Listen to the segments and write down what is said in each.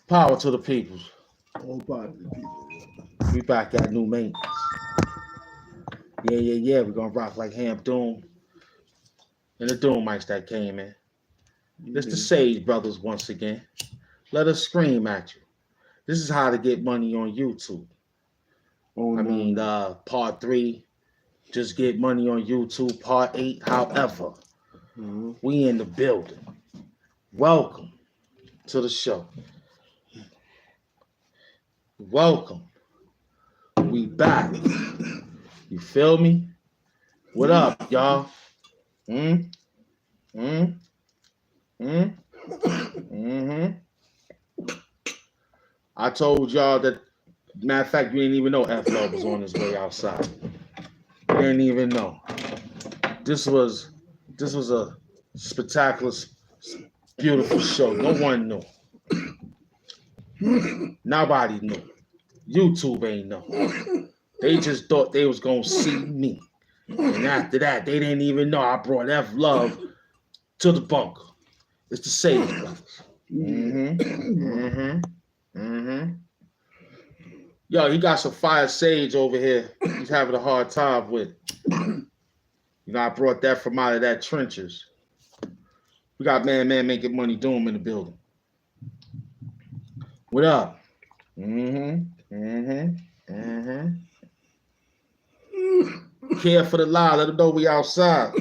Power to the peoples. All part of the people. We back at new maintenance. Yeah. We're gonna rock like HAMP Doom and the Doom mics that came in. It's the Sage Brothers once again. Let us scream at you. This is how to get money on YouTube. Oh, I mean, part 3, just get money on YouTube. Part 8, however, we in the building. Welcome to the show. Welcome. We back. You feel me? What up, y'all? I told y'all that, matter of fact, you didn't even know F Love was on his way outside. You didn't even know. This was a spectacular, beautiful show. No one knew. Nobody knew. YouTube ain't know. They just thought they was gonna see me. And after that, they didn't even know I brought F Love to the bunker. It's the Sage Brothers. Yo, he got some fire sage over here. He's having a hard time with. You know, I brought that from out of that trenches. We got man making money Doom in the building. What up? Care for the lie. Let them know we outside.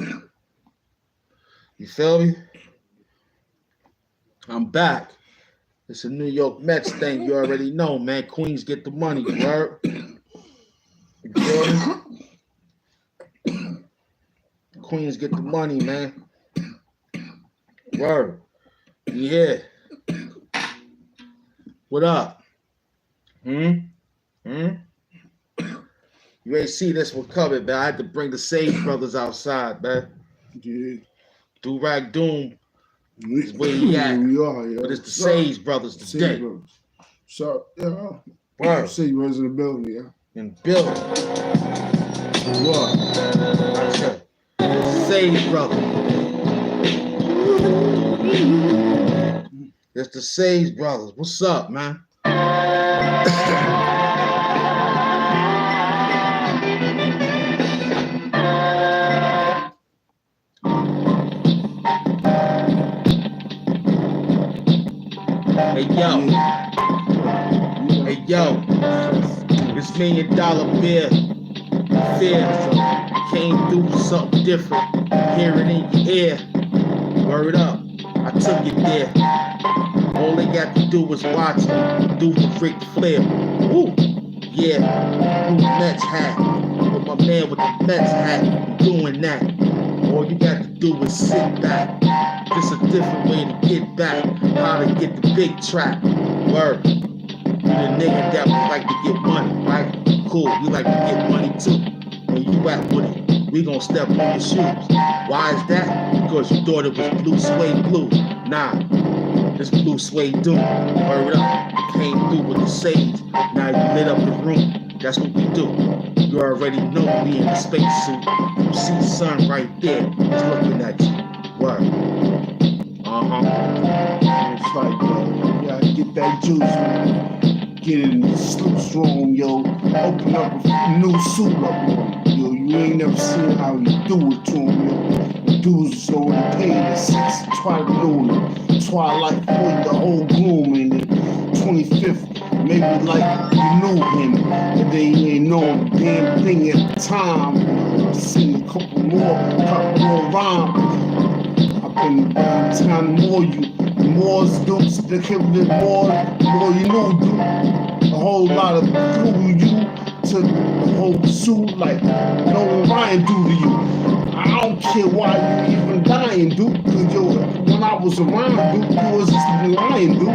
You feel me? I'm back. It's a New York Mets thing. You already know, man. Queens get the money, word. You feel me? Queens get the money, man. Word. Yeah. What up? You ain't see this one coming, man. I had to bring the Sage Brothers outside, man. Yeah. Do-Rag Doom is where he at. We are, yeah. But it's the Sage Brothers today. So, yeah. Word. Sage Brothers in the building, yeah. In the building. What? Sage Brothers. It's the Sage Brothers. What's up, man? Hey yo, this $1 million bill, fear came through something different. Hear it in your ear. Word up, I took it there. All they got to do was watch me do the Ric Flair. Woo, yeah, blue Mets hat. With my man with the Mets hat, doing that. All you got to do is sit back. This a different way to get back. How to get the big track. Word. You the nigga that would like to get money, right? Cool, we like to get money too. When you at with it, we gon' step on your shoes. Why is that? Because you thought it was blue suede blue. Nah, it's blue suede doom. Word up, came through with the sage. Now you lit up the room. That's what we do. You already know we in the spacesuit. You see sun right there, it's looking at you. Word. It's like, yo, you gotta get that juice, man. Get in the slip strong, yo. Open up a new suit up, yo. You ain't never seen how you do it to him, yo. Dudes already paid at 6 twilight, twilight for the whole gloom in it. 25th, maybe like you knew him, but they ain't know a damn thing at the time. Seen a couple more rhymes. I've been around town more you. More's dukes, the killer more you know, dude. A whole lot of through you to the whole suit like no Ryan do to you. I don't care why you even dying, dude. Cause yo, when I was around, dude, you was just lying, dude.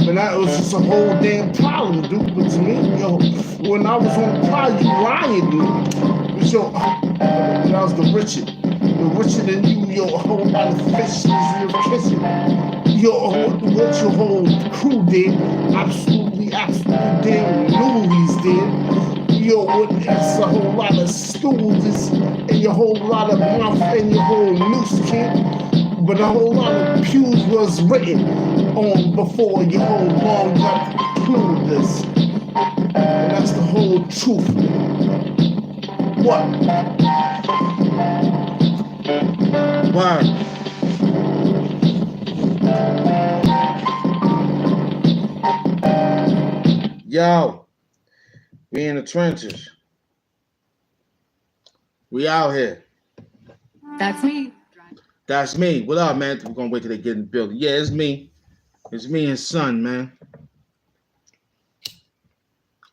But that was just a whole damn problem, dude. But to me, yo, when I was on the pod, you lying, dude. But yo, that was the Richard. The richer than you, yo, a whole lot of fishes in your kitchen. Yo, what your whole crew did, absolutely damn movies did. Yo, it's a whole lot of stools and your whole lot of mouth and your whole noose kid. but a whole lot of pews was written on before your whole long got to conclude this. And that's the whole truth. What? Word. Yo, we in the trenches. We out here. That's me. That's me. What up, man? We're gonna wait till they get in the building. Yeah, it's me. It's me and son, man.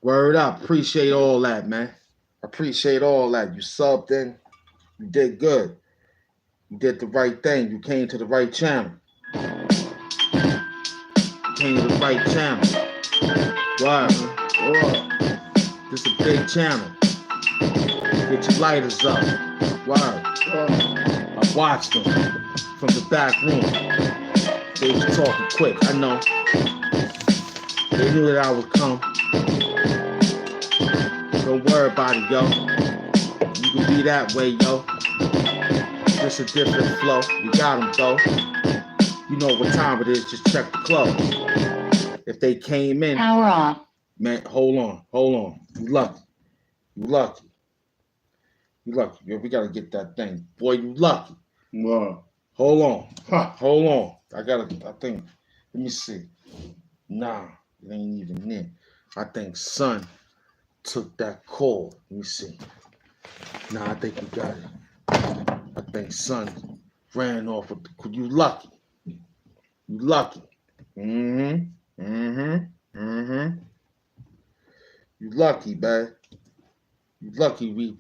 Word up. Appreciate all that, man. Appreciate all that. You subbed in. You did good. You did the right thing. You came to the right channel. You came to the right channel. Wow. This is a big channel. Get your lighters up. Wow. I watched them from the back room. They was talking quick. I know. They knew that I would come. Don't worry about it, yo. You can be that way, yo. Just a different flow. We got them, though. You know what time it is. Just check the clothes. If they came in. Power off. Man, hold on. You lucky. Yo, we gotta get that thing. Boy, you lucky. Wow. Hold on. Huh. Hold on. I think, let me see. Nah, it ain't even there. I think son took that call. Let me see. Nah, I think we got it. I think son ran off with the, you lucky. You lucky. You lucky, man. You lucky.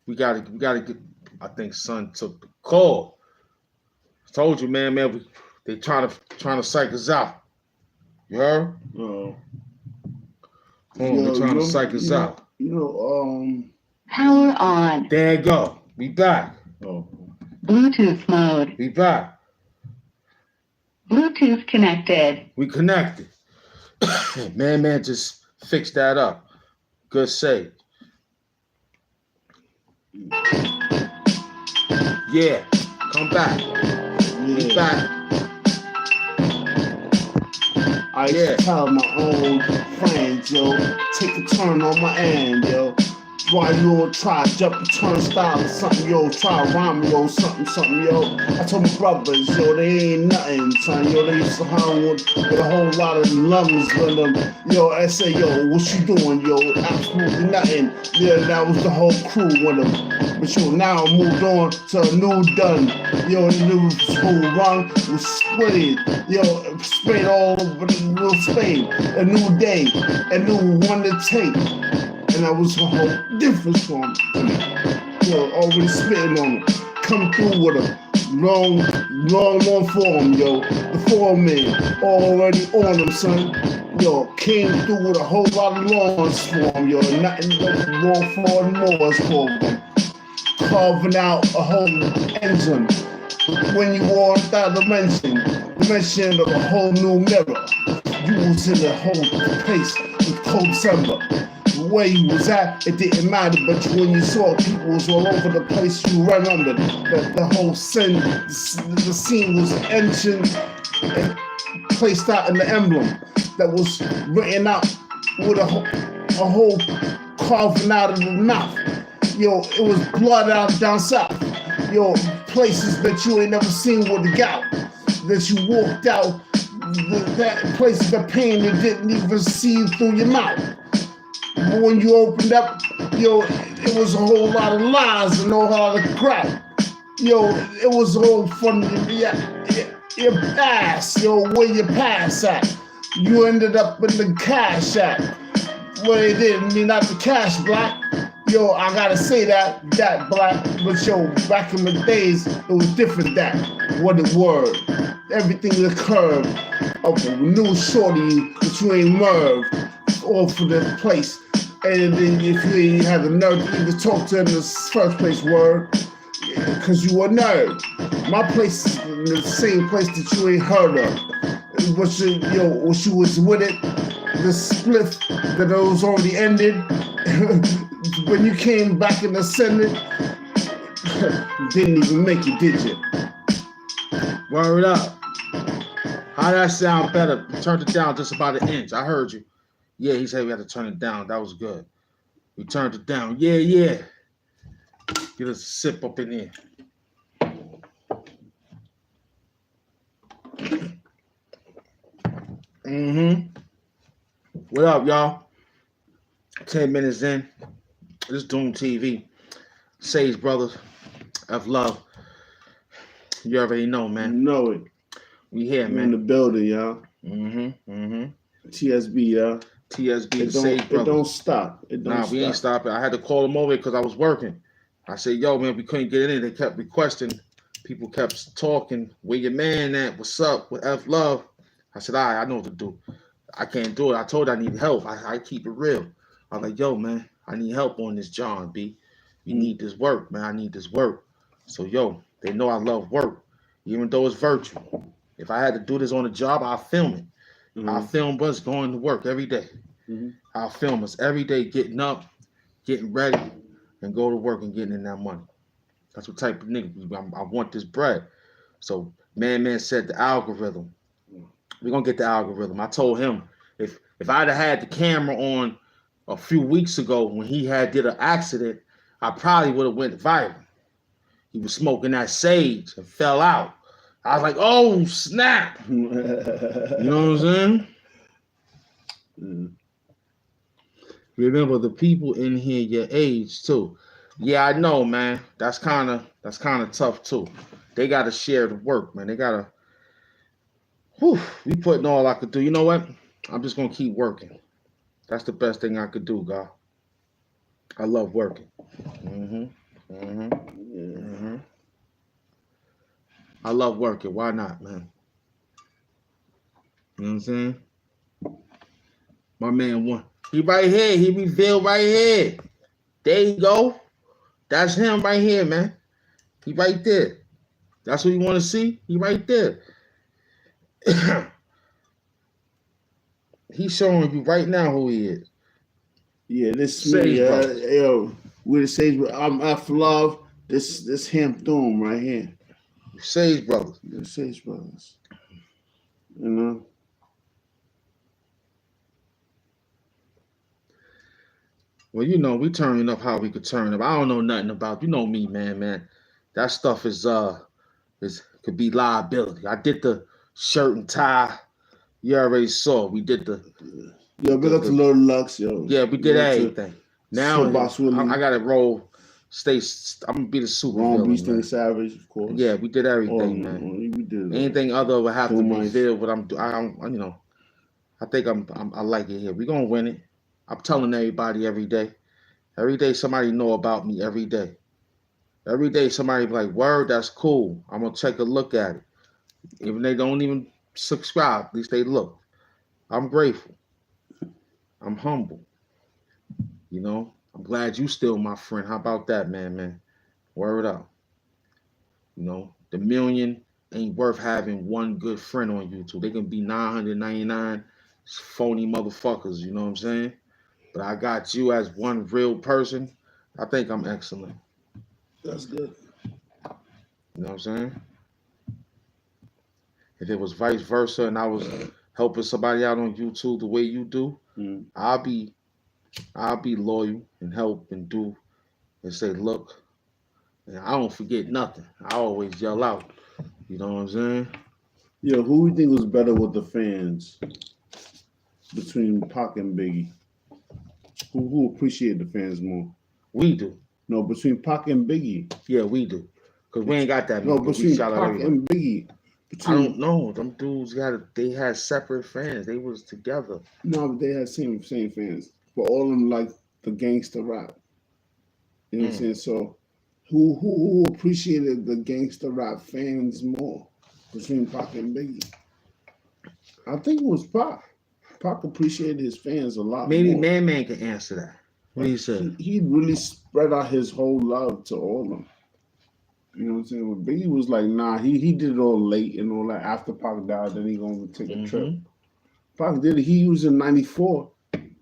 We gotta get. I think son took the call. I told you, man. They trying to psych us out. You heard? Yo, They trying to psych us out. Power on. There you go. We back. Oh. Bluetooth mode. We back. Bluetooth connected. We connected. Man, just fix that up. Good save. Yeah, come back. We back. I used to tell my old friends, yo, take a turn on my end, yo. Why you don't try jump a turnstile or something, yo, try rhyme, yo, something, yo. I told my brothers, yo, they ain't nothing, son, yo, they used to hang with a whole lot of lungs with them. Yo, I say, yo, what you doing, yo, absolutely nothing. Yeah, that was the whole crew with them. But yo, now I moved on to a new done. Yo, the new whole run was sprayed. Yo, sprayed all over the new Spain. A new day, a new one to take. And that was a whole different song. Yo, already spitting on them. Come through with them. Long form, yo. The foreman already on them, son. Yo, came through with a whole lot of lawns for him, yo. Nothing but more for and more for them. Carving out a whole engine. When you were on that dimension of a whole new mirror. You was in the whole place with cold December. Where you was at, it didn't matter, but when you saw people was all over the place, you remembered that the whole scene, the scene was ancient and placed out in the emblem that was written out with a whole carving out of the mouth. Yo, it was blood out down south. Yo, places that you ain't never seen with the gout, that you walked out, that places of pain that didn't even see through your mouth. But when you opened up, yo, it was a whole lot of lies and a whole lot of crap. Yo, it was all from your past, yo, where your past at. You ended up in the cash app. Well, it didn't mean not the cash black. Yo, I gotta say that black, but yo, back in the days, it was different that, what it were. Everything the curve of a new shorty that you ain't merved off of the place. And then if you ain't had the nerve to even talk to in the first place, word, cause you a nerd. My place is the same place that you ain't heard of. What you was with it, the split that was already ended. When you came back in the Senate, didn't even make it, did you? Word up. How that sound better? You turned it down just about an inch. I heard you. Yeah, he said we had to turn it down. That was good. We turned it down. Yeah, yeah. Get us a sip up in here. What up, y'all? 10 minutes in. This Doom TV. Sage Brothers of Love. You already know, You man. know it. We here, We're in the man. building, y'all. TSB, y'all. TSB, It Sage don't Brothers. stop. It don't Nah, stop. we ain't stopping. I had to call them over because I was working. I said, yo, man, we couldn't get in. They kept requesting. People kept talking. Where your man at? What's up? With F Love? I said, all right, I know what to do. I can't do it. I told her I need help. I keep it real. I was like, yo, man, I need help on this, John B. You need this work, man. I need this work. So, yo, they know I love work, even though it's virtual. If I had to do this on a job, I'll film it. I'll film us going to work every day. I'll film us every day getting up, getting ready, and go to work and getting in that money. That's what type of nigga. I want this bread. So, man said the algorithm. We're going to get the algorithm. I told him if I'd have had the camera on a few weeks ago when he did an accident, I probably would have went viral. He was smoking that sage and fell out. I was like, oh, snap. You know what I'm saying? Remember the people in here your age too. Yeah, I know, man. That's kind of tough too. They got to share the work, man. They got to. We putting all I could do. You know what? I'm just gonna keep working. That's the best thing I could do, God. I love working. I love working. Why not, man? You know what I'm saying? My man won. He right here. He revealed right here. There you go. That's him right here, man. He right there. That's what you want to see? He right there. He's showing you right now who he is. Yeah, this Sage me. Brothers. Yo, we're the Sage Brothers. I'm F Love. This HAMP Doom right here. Sage Brothers. The Sage Brothers. You know? Well, you know, we turning up how we could turn up. I don't know nothing about, you know me, man. That stuff is could be liability. I did the shirt and tie. You already saw. We did the. Yo, big up to Lil Lux, yo. Yeah, we did everything. Now I gotta roll. I'm gonna be the super Ron villain, Beast man. and Savage, of course. Yeah, we did everything, man. We did anything other would have Don't to mind. reveal what I'm doing. I think I like it here. We're gonna win it. I'm telling everybody every day. Every day somebody know about me every day. Every day somebody be like, word, that's cool. I'm gonna take a look at it. Even they don't even subscribe, at least they look. I'm grateful. I'm humble. You know, I'm glad you still my friend. How about that, man? Word up. You know, the million ain't worth having one good friend on YouTube. They can be 999 phony motherfuckers, you know what I'm saying? But I got you as one real person. I think I'm excellent. That's good. You know what I'm saying? If it was vice versa and I was helping somebody out on YouTube the way you do, I'll be loyal and help and do and say, look, and I don't forget nothing. I always yell out. You know what I'm saying? Yo, who do you think was better with the fans between Pac and Biggie? Who appreciated the fans more? We do. No, between Pac and Biggie. Yeah, we do. Because we ain't got that No, many. between Pac and Biggie. I don't know. Them dudes they had separate fans. They was together. No, but they had same fans. But all of them like the gangster rap. You know what I'm saying? So who appreciated the gangster rap fans more between Pac and Biggie? I think it was Pac. Pac appreciated his fans a lot Maybe more. Man can answer that. What do you say? He really spread out his whole love to all of them. You know what I'm saying? But Biggie was like, nah, he did it all late and all that. After Pac died, then he gonna take a trip. Pac did it. He was in '94.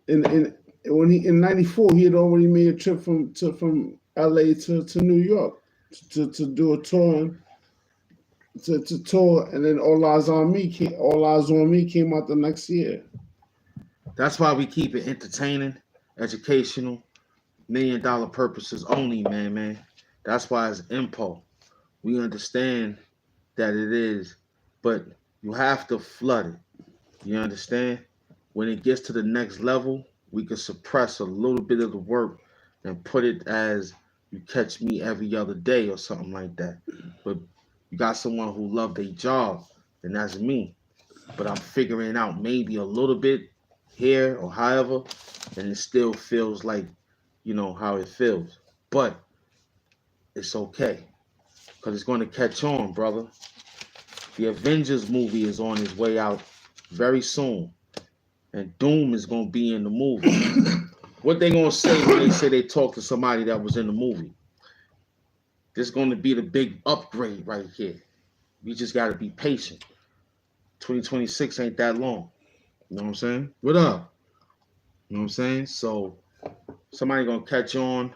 And when in '94, he had already made a trip from LA to New York to do a tour to tour, and then All Eyes on Me came out the next year. That's why we keep it entertaining, educational, $1 million purposes only, man. That's why it's impo. We understand that it is, but you have to flood it. You understand? When it gets to the next level, we can suppress a little bit of the work and put it as you catch me every other day or something like that. But you got someone who love their job, and that's me. But I'm figuring out maybe a little bit here or however, and it still feels like, how it feels. But it's okay, because it's going to catch on, brother. The Avengers movie is on its way out very soon, and Doom is going to be in the movie. What they going to say when they say they talked to somebody that was in the movie? This is going to be the big upgrade right here. We just got to be patient. 2026 ain't that long. You know what I'm saying? What up? You know what I'm saying? So somebody going to catch on.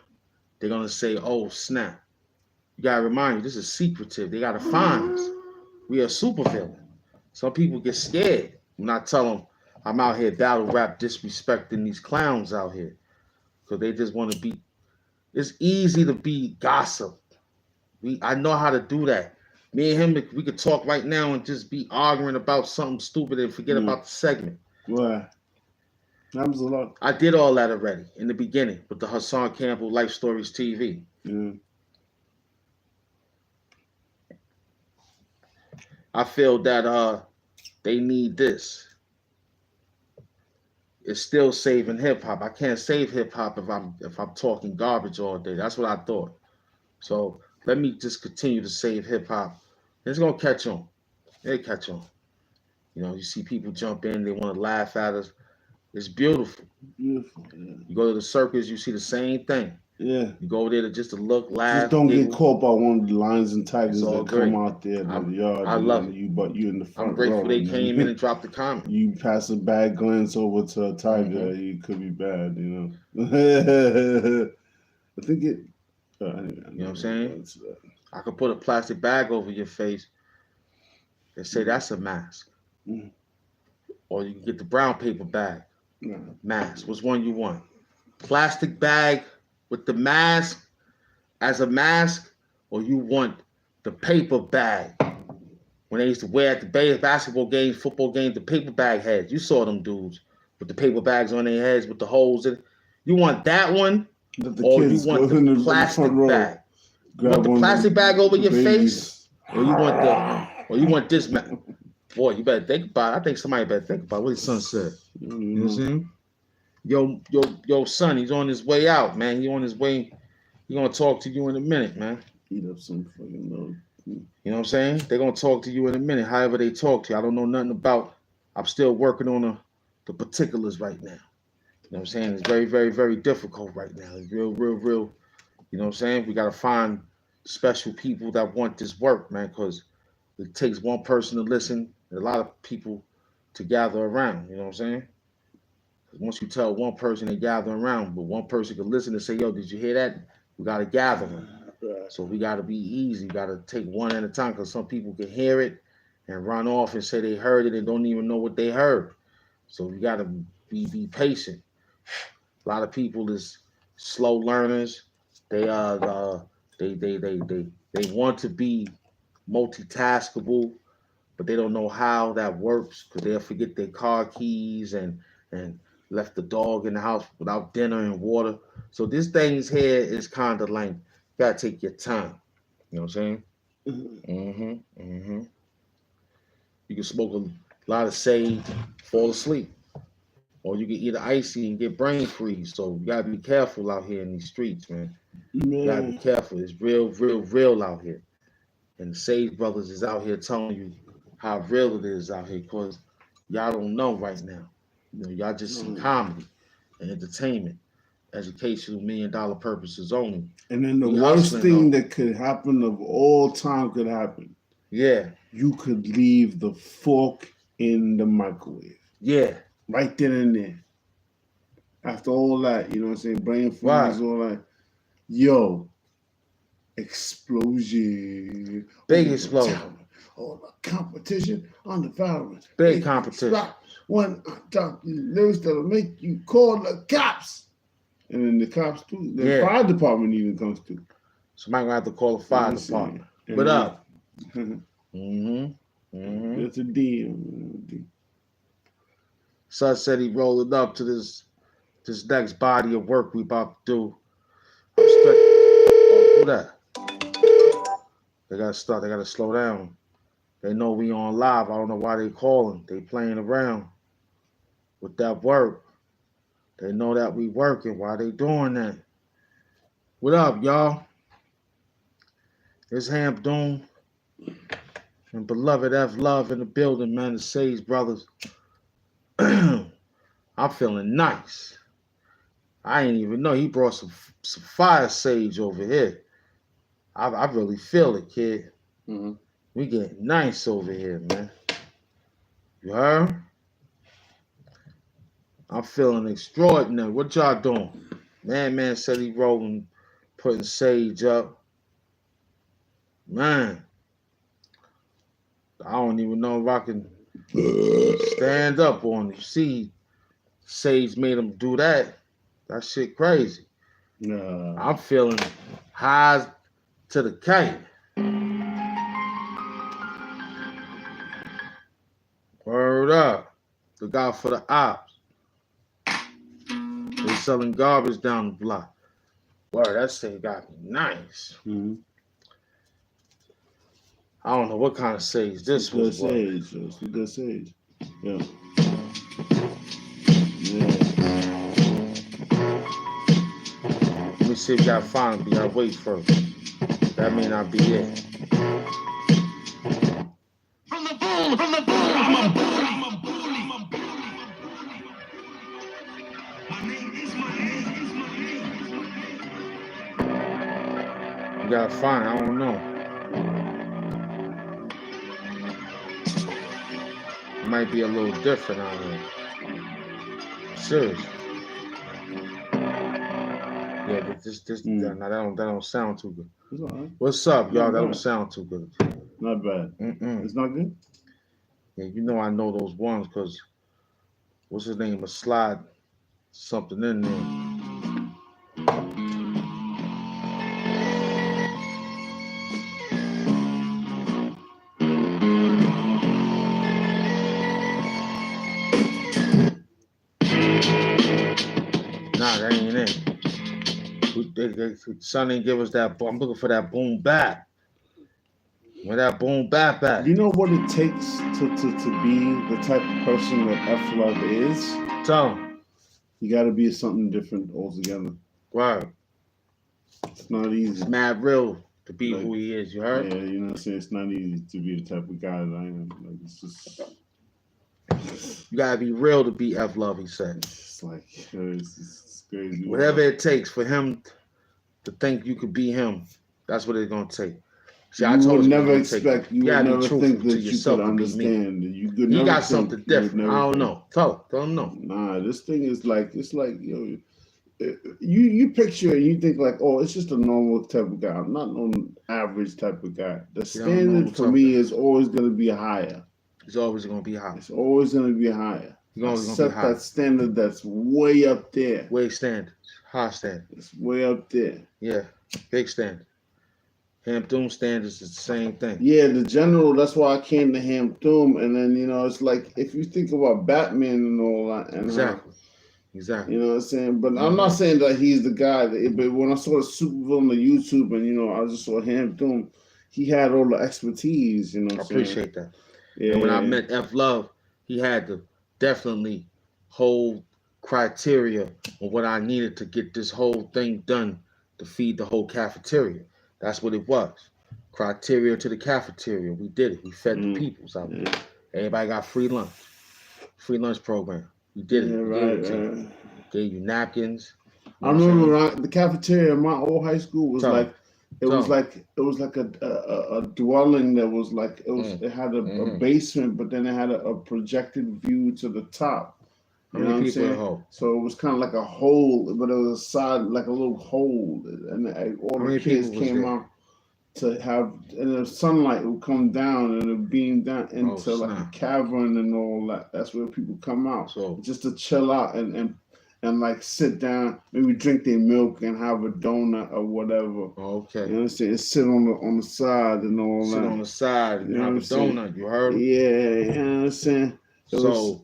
They're going to say, oh, snap. You got to remind you, this is secretive. They got to find us. We are supervillain. Some people get scared when I tell them I'm out here battle rap disrespecting these clowns out here. Because they just want to be. It's easy to be gossip. I know how to do that. Me and him, we could talk right now and just be arguing about something stupid and forget about the segment. Right. Happens a lot. I did all that already in the beginning with the Hassan Campbell Life Stories TV. Yeah. I feel that they need this. It's still saving hip hop. I can't save hip hop if I'm talking garbage all day. That's what I thought. So let me just continue to save hip hop. It's gonna catch on. It'll catch on. You see people jump in, they want to laugh at us. It's beautiful. Beautiful. Yeah. You go to the circus, you see the same thing. Yeah. You go over there to look, laugh. Just don't giggle. get caught by one of the lions and tigers that great. come out there in the yard. I love it. But you in the front I'm grateful row, they came in and dropped the comment. You pass a bad glance over to a tiger, it could be bad, I think it. You know what I'm saying? I could put a plastic bag over your face and say that's a mask. Mm. Or you can get the brown paper bag. Yeah. Mask. Which one you want? Plastic bag with the mask as a mask, or you want the paper bag? When they used to wear at the basketball games, football games, the paper bag heads. You saw them dudes with the paper bags on their heads with the holes in it. You want that one, or you want the plastic bag? You want the plastic bag over your face, or you want this man? Boy, you better think about it. I think somebody better think about what his son said. You know what I'm saying? Yo, son, he's on his way out, man. He on his way. He gonna talk to you in a minute, man. Eat up some fucking load. You know what I'm saying? They're gonna talk to you in a minute. However they talk to you, I don't know nothing about. I'm still working on the particulars right now. You know what I'm saying? It's very, very, very difficult right now. It's real. You know what I'm saying? We gotta find special people that want this work, man, because it takes one person to listen and a lot of people to gather around. You know what I'm saying? Once you tell one person to gather around, but one person can listen and say, yo, did you hear that? We got to gather them. Right. So we got to be easy. We got to take one at a time because some people can hear it and run off and say they heard it and don't even know what they heard. So we got to be patient. A lot of people is slow learners. They want to be multitaskable, but they don't know how that works because they'll forget their car keys and left the dog in the house without dinner and water. So this thing's here is kind of like, you gotta take your time. You know what I'm saying? You can smoke a lot of sage, fall asleep. Or you can eat an icy and get brain freeze. So you gotta be careful out here in these streets, man. You gotta be careful. It's real out here. And the Sage Brothers is out here telling you how real it is out here because y'all don't know right now. Y'all just see comedy and entertainment, educational $1 million purposes only. And then the worst thing that could happen of all time could happen. Yeah. You could leave the fork in the microwave. Yeah. Right then and there. After all that, you know what I'm saying? Brain freeze, all that. Yo, explosion. Big explosion. hold a competition on the violence. Big competition. One talk lyrics that'll make you call the cops. And then the cops too. The fire department even comes through. Somebody gonna have to call the fire department. What up? That's a deal. Son said he rolled up to this next body of work we about to do. Who that? They gotta start. They gotta slow down. They know we on live. I don't know why they calling. They playing around with that work. They know that we working. Why they doing that? What up, y'all? It's Hamp Doom and beloved F Love in the building, man. The Sage Brothers. I'm feeling nice. I ain't even know he brought some fire sage over here. I really feel it, kid. Mm-hmm. We getting nice over here, man. You heard? I'm feeling extraordinary. What y'all doing? Man said he rolling, putting sage up. Man, I don't even know if I can stand up on it. See, Sage made him do that. That shit crazy. No. I'm feeling high to the kite. Word up. Look out for the ops. They selling garbage down the block. Word, that shit got me nice. Mm-hmm. I don't know what kind of sage this was. Sage. It's good sage. Yeah. Let me see if y'all find me. I wait first. That may not be it. From the bull, I'm a bully. My name is my name. You gotta find. I don't know. It might be a little different out here. Seriously. Yeah, but this that don't sound too good. It's all right. What's up, y'all? Not That don't bad. sound too good. Not bad. It's not good? Yeah, you know I know those ones because what's his name? A slide something in there. Nah, that ain't it. Son didn't give us that. I'm looking for that boom bap. Where that boom bap at? You know what it takes to be the type of person that F Love is? Tell him. You got to be something different altogether. Right. It's not easy. It's mad real to be who he is. You heard? Yeah, you know what I'm saying? It's not easy to be the type of guy that I am. Like, it's just... You gotta be real to be F Love, he said. It's like, it's crazy. Whatever it takes for him to think you could be him, that's what it's gonna take. See, I told you would never expect, you would never think that you could understand. You could he never got something different. I don't know. Tell him no. Nah, this thing is like, it's like, you know, you picture it, you think like, oh, it's just a normal type of guy. I'm not an average type of guy. The standard for me is always going to be higher. It's always going to be higher. It's always going to be higher. Set that standard that's way up there. Way standard. High standard. It's way up there. Yeah, big standard. Hamp Doom standards is the same thing. Yeah, the general, that's why I came to Hamp Doom. And then, you know, it's like, if you think about Batman and all that. And Exactly. You know what I'm saying? But I'm not saying that he's the guy. But when I saw the supervillain on YouTube and, you know, I just saw Hamp Doom, he had all the expertise, you know what I'm saying? I appreciate that. Yeah, and when I met F Love, he had to definitely hold criteria on what I needed to get this whole thing done to feed the whole cafeteria. That's what it was. Criteria to the cafeteria. We did it. We fed the peoples out there. Everybody got free lunch. Free lunch program. We did it. Yeah, right. Gave you napkins. I remember the cafeteria in my old high school was it was like a dwelling that was like it had a basement, but then it had a projected view to the top. You know what I'm saying? So it was kind of like a hole, but it was a side, like a little hole, and all the kids came out. to have, and the sunlight will come down and it'll beam down into like a snap. cavern and all that. That's where people come out So just to chill out and like sit down, maybe drink their milk and have a donut or whatever. okay. You know what I'm saying? Sit on the side and all Sit that. on the side and You know have what a I'm saying? donut. You heard? Yeah, you know what I'm saying? It was,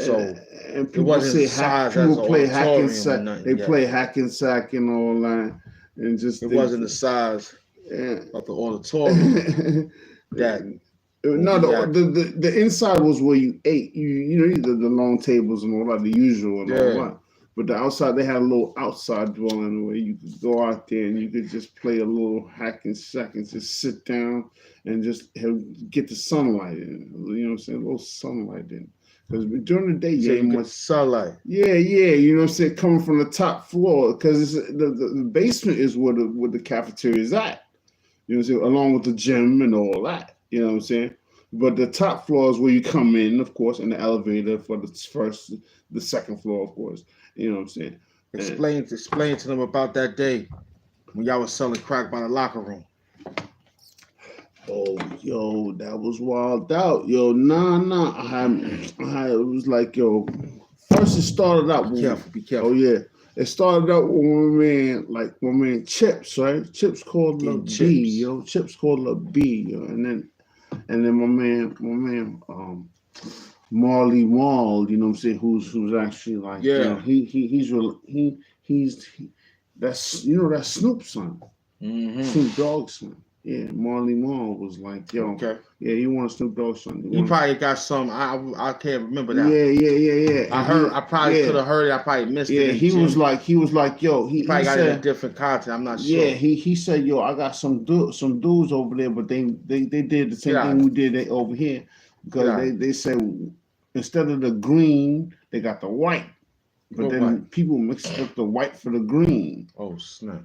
So and it people wasn't say size as people an play hack and auditorium or sack. nothing They yet. play hack and sack and all that, and just It they, wasn't the size yeah. of the auditorium that No, when we had. the inside was where you ate. You know the long tables and all that, the usual and all Yeah. that. But the outside, they had a little outside dwelling where you could go out there and you could just play a little hack and sack and just sit down and just get the sunlight in. You know what I'm saying? A little sunlight in. Because during the day, So you you ain't get much. sunlight. Yeah, you know what I'm saying? Coming from the top floor, because the basement is where the cafeteria is at. You know what I'm saying? Along with the gym and all that. You know what I'm saying? But the top floor is where you come in, of course, and the elevator for the second floor, of course. You know what I'm saying? Explain to them about that day when y'all was selling crack by the locker room. Oh, yo, that was wild out. Yo, nah. It was like, yo, first it started out Be careful. Be careful. oh yeah. It started out with my man Chips, right? Chips called Getting up B, chips. yo. Chips called up B, yo. And then my man, Marley Marl, you know what I'm saying, who's actually like, you know, that's, you know, that's Snoop's son, Mm-hmm. Snoop Dogg's son. Yeah, Marley Marl was like, yo, Okay. yeah, he wanted Snoop Dogg's son. He probably got some. I can't remember that. Yeah. I And heard. I probably could have heard it. I probably missed it. Yeah, he was like, yo, He probably got it in a different content. I'm not sure. yeah, he said, yo, I got some dudes over there, but they did the same Yeah. thing we did over here, because Yeah. they said instead of the green, they got the white, but What then white? people mixed up the white for the green. Oh snap!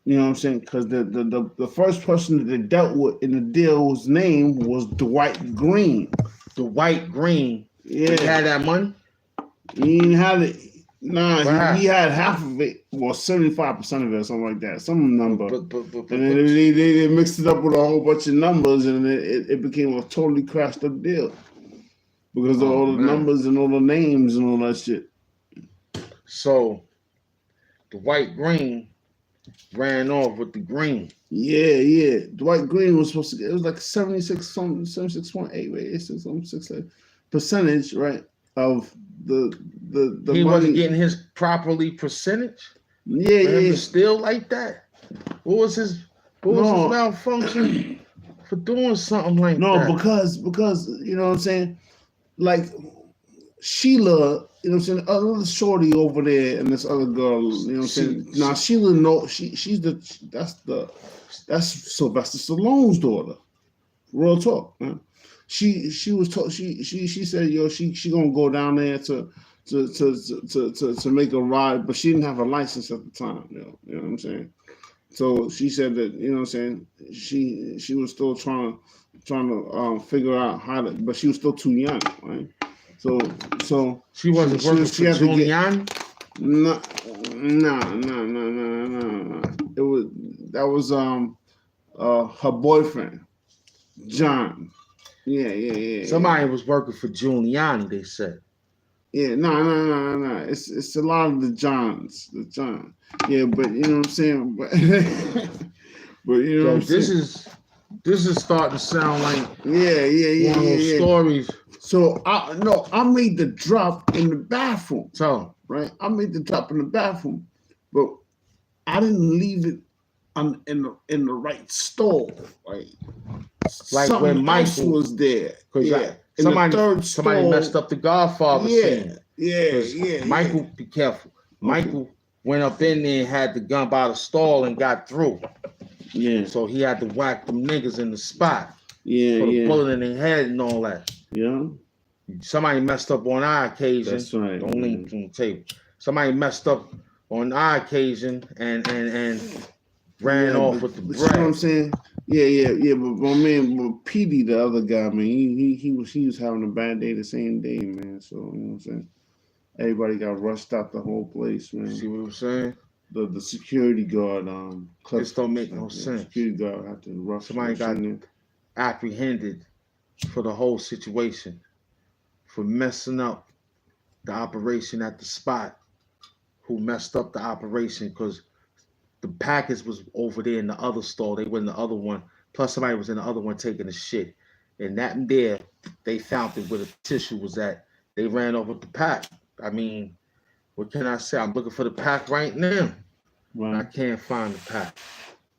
You know what I'm saying? Because the first person that they dealt with in the deal's name was Dwight Green. Dwight Green. Yeah, He had that money. he didn't have it. Nah, Wow. he had half of it, well, 75% of it, or something like that, some number. But And then they mixed it up with a whole bunch of numbers, and it became a totally crashed up deal because of all the numbers and all the names and all that shit. So Dwight Green ran off with the green. Yeah. Dwight Green was supposed to get, it was like 76.8 percentage, right, of the He money. wasn't getting his properly percentage. Yeah. Still like that. What was his malfunction for doing something like that? No, because you know what I'm saying, like Sheila, you know what I'm saying, another shorty over there and this other girl, you know what I'm saying. Now Sheila, no, she's that's Sylvester Stallone's daughter. Real talk, man. She was told she said, yo, she gonna go down there to make a ride, but she didn't have a license at the time, you know what I'm saying. So she said that, you know what I'm saying, she was still trying to figure out how to, but she was still too young, right? So she wasn't working for Giuliani. No. That was her boyfriend, John. Yeah. Somebody was working for Giuliani, they said. Yeah, no. It's a lot of the Johns, Yeah, but you know what I'm saying. But you know, so this is starting to sound like one of those stories. So I made the drop in the bathroom. So right, I made the drop in the bathroom, but I didn't leave it in the right stall. Right, like something when Michael else was there. Yeah. Somebody messed up the Godfather scene. Yeah. Michael, be careful. Michael went up in there and had the gun by the stall and got through. Yeah. So he had to whack them niggas in the spot. Yeah. Put a bullet in their head and all that. Yeah. Somebody messed up on our occasion. That's right. Don't lean from the table. Somebody messed up on our occasion and ran off with the bread. You know what I'm saying? Yeah. But my man, Petey, the other guy, man, he was having a bad day the same day, man. So you know what I'm saying? Everybody got rushed out the whole place, man. See what I'm saying? the security guard This don't make no the sense. security guard had to rush Somebody got in there. apprehended for the whole situation, for messing up the operation at the spot. Who messed up the operation because the package was over there in the other store. They were in the other one. Plus somebody was in the other one taking a shit. And that and there, they found it where the tissue was at. They ran over the pack. I mean, what can I say? I'm looking for the pack right now. I Right. can't find the pack.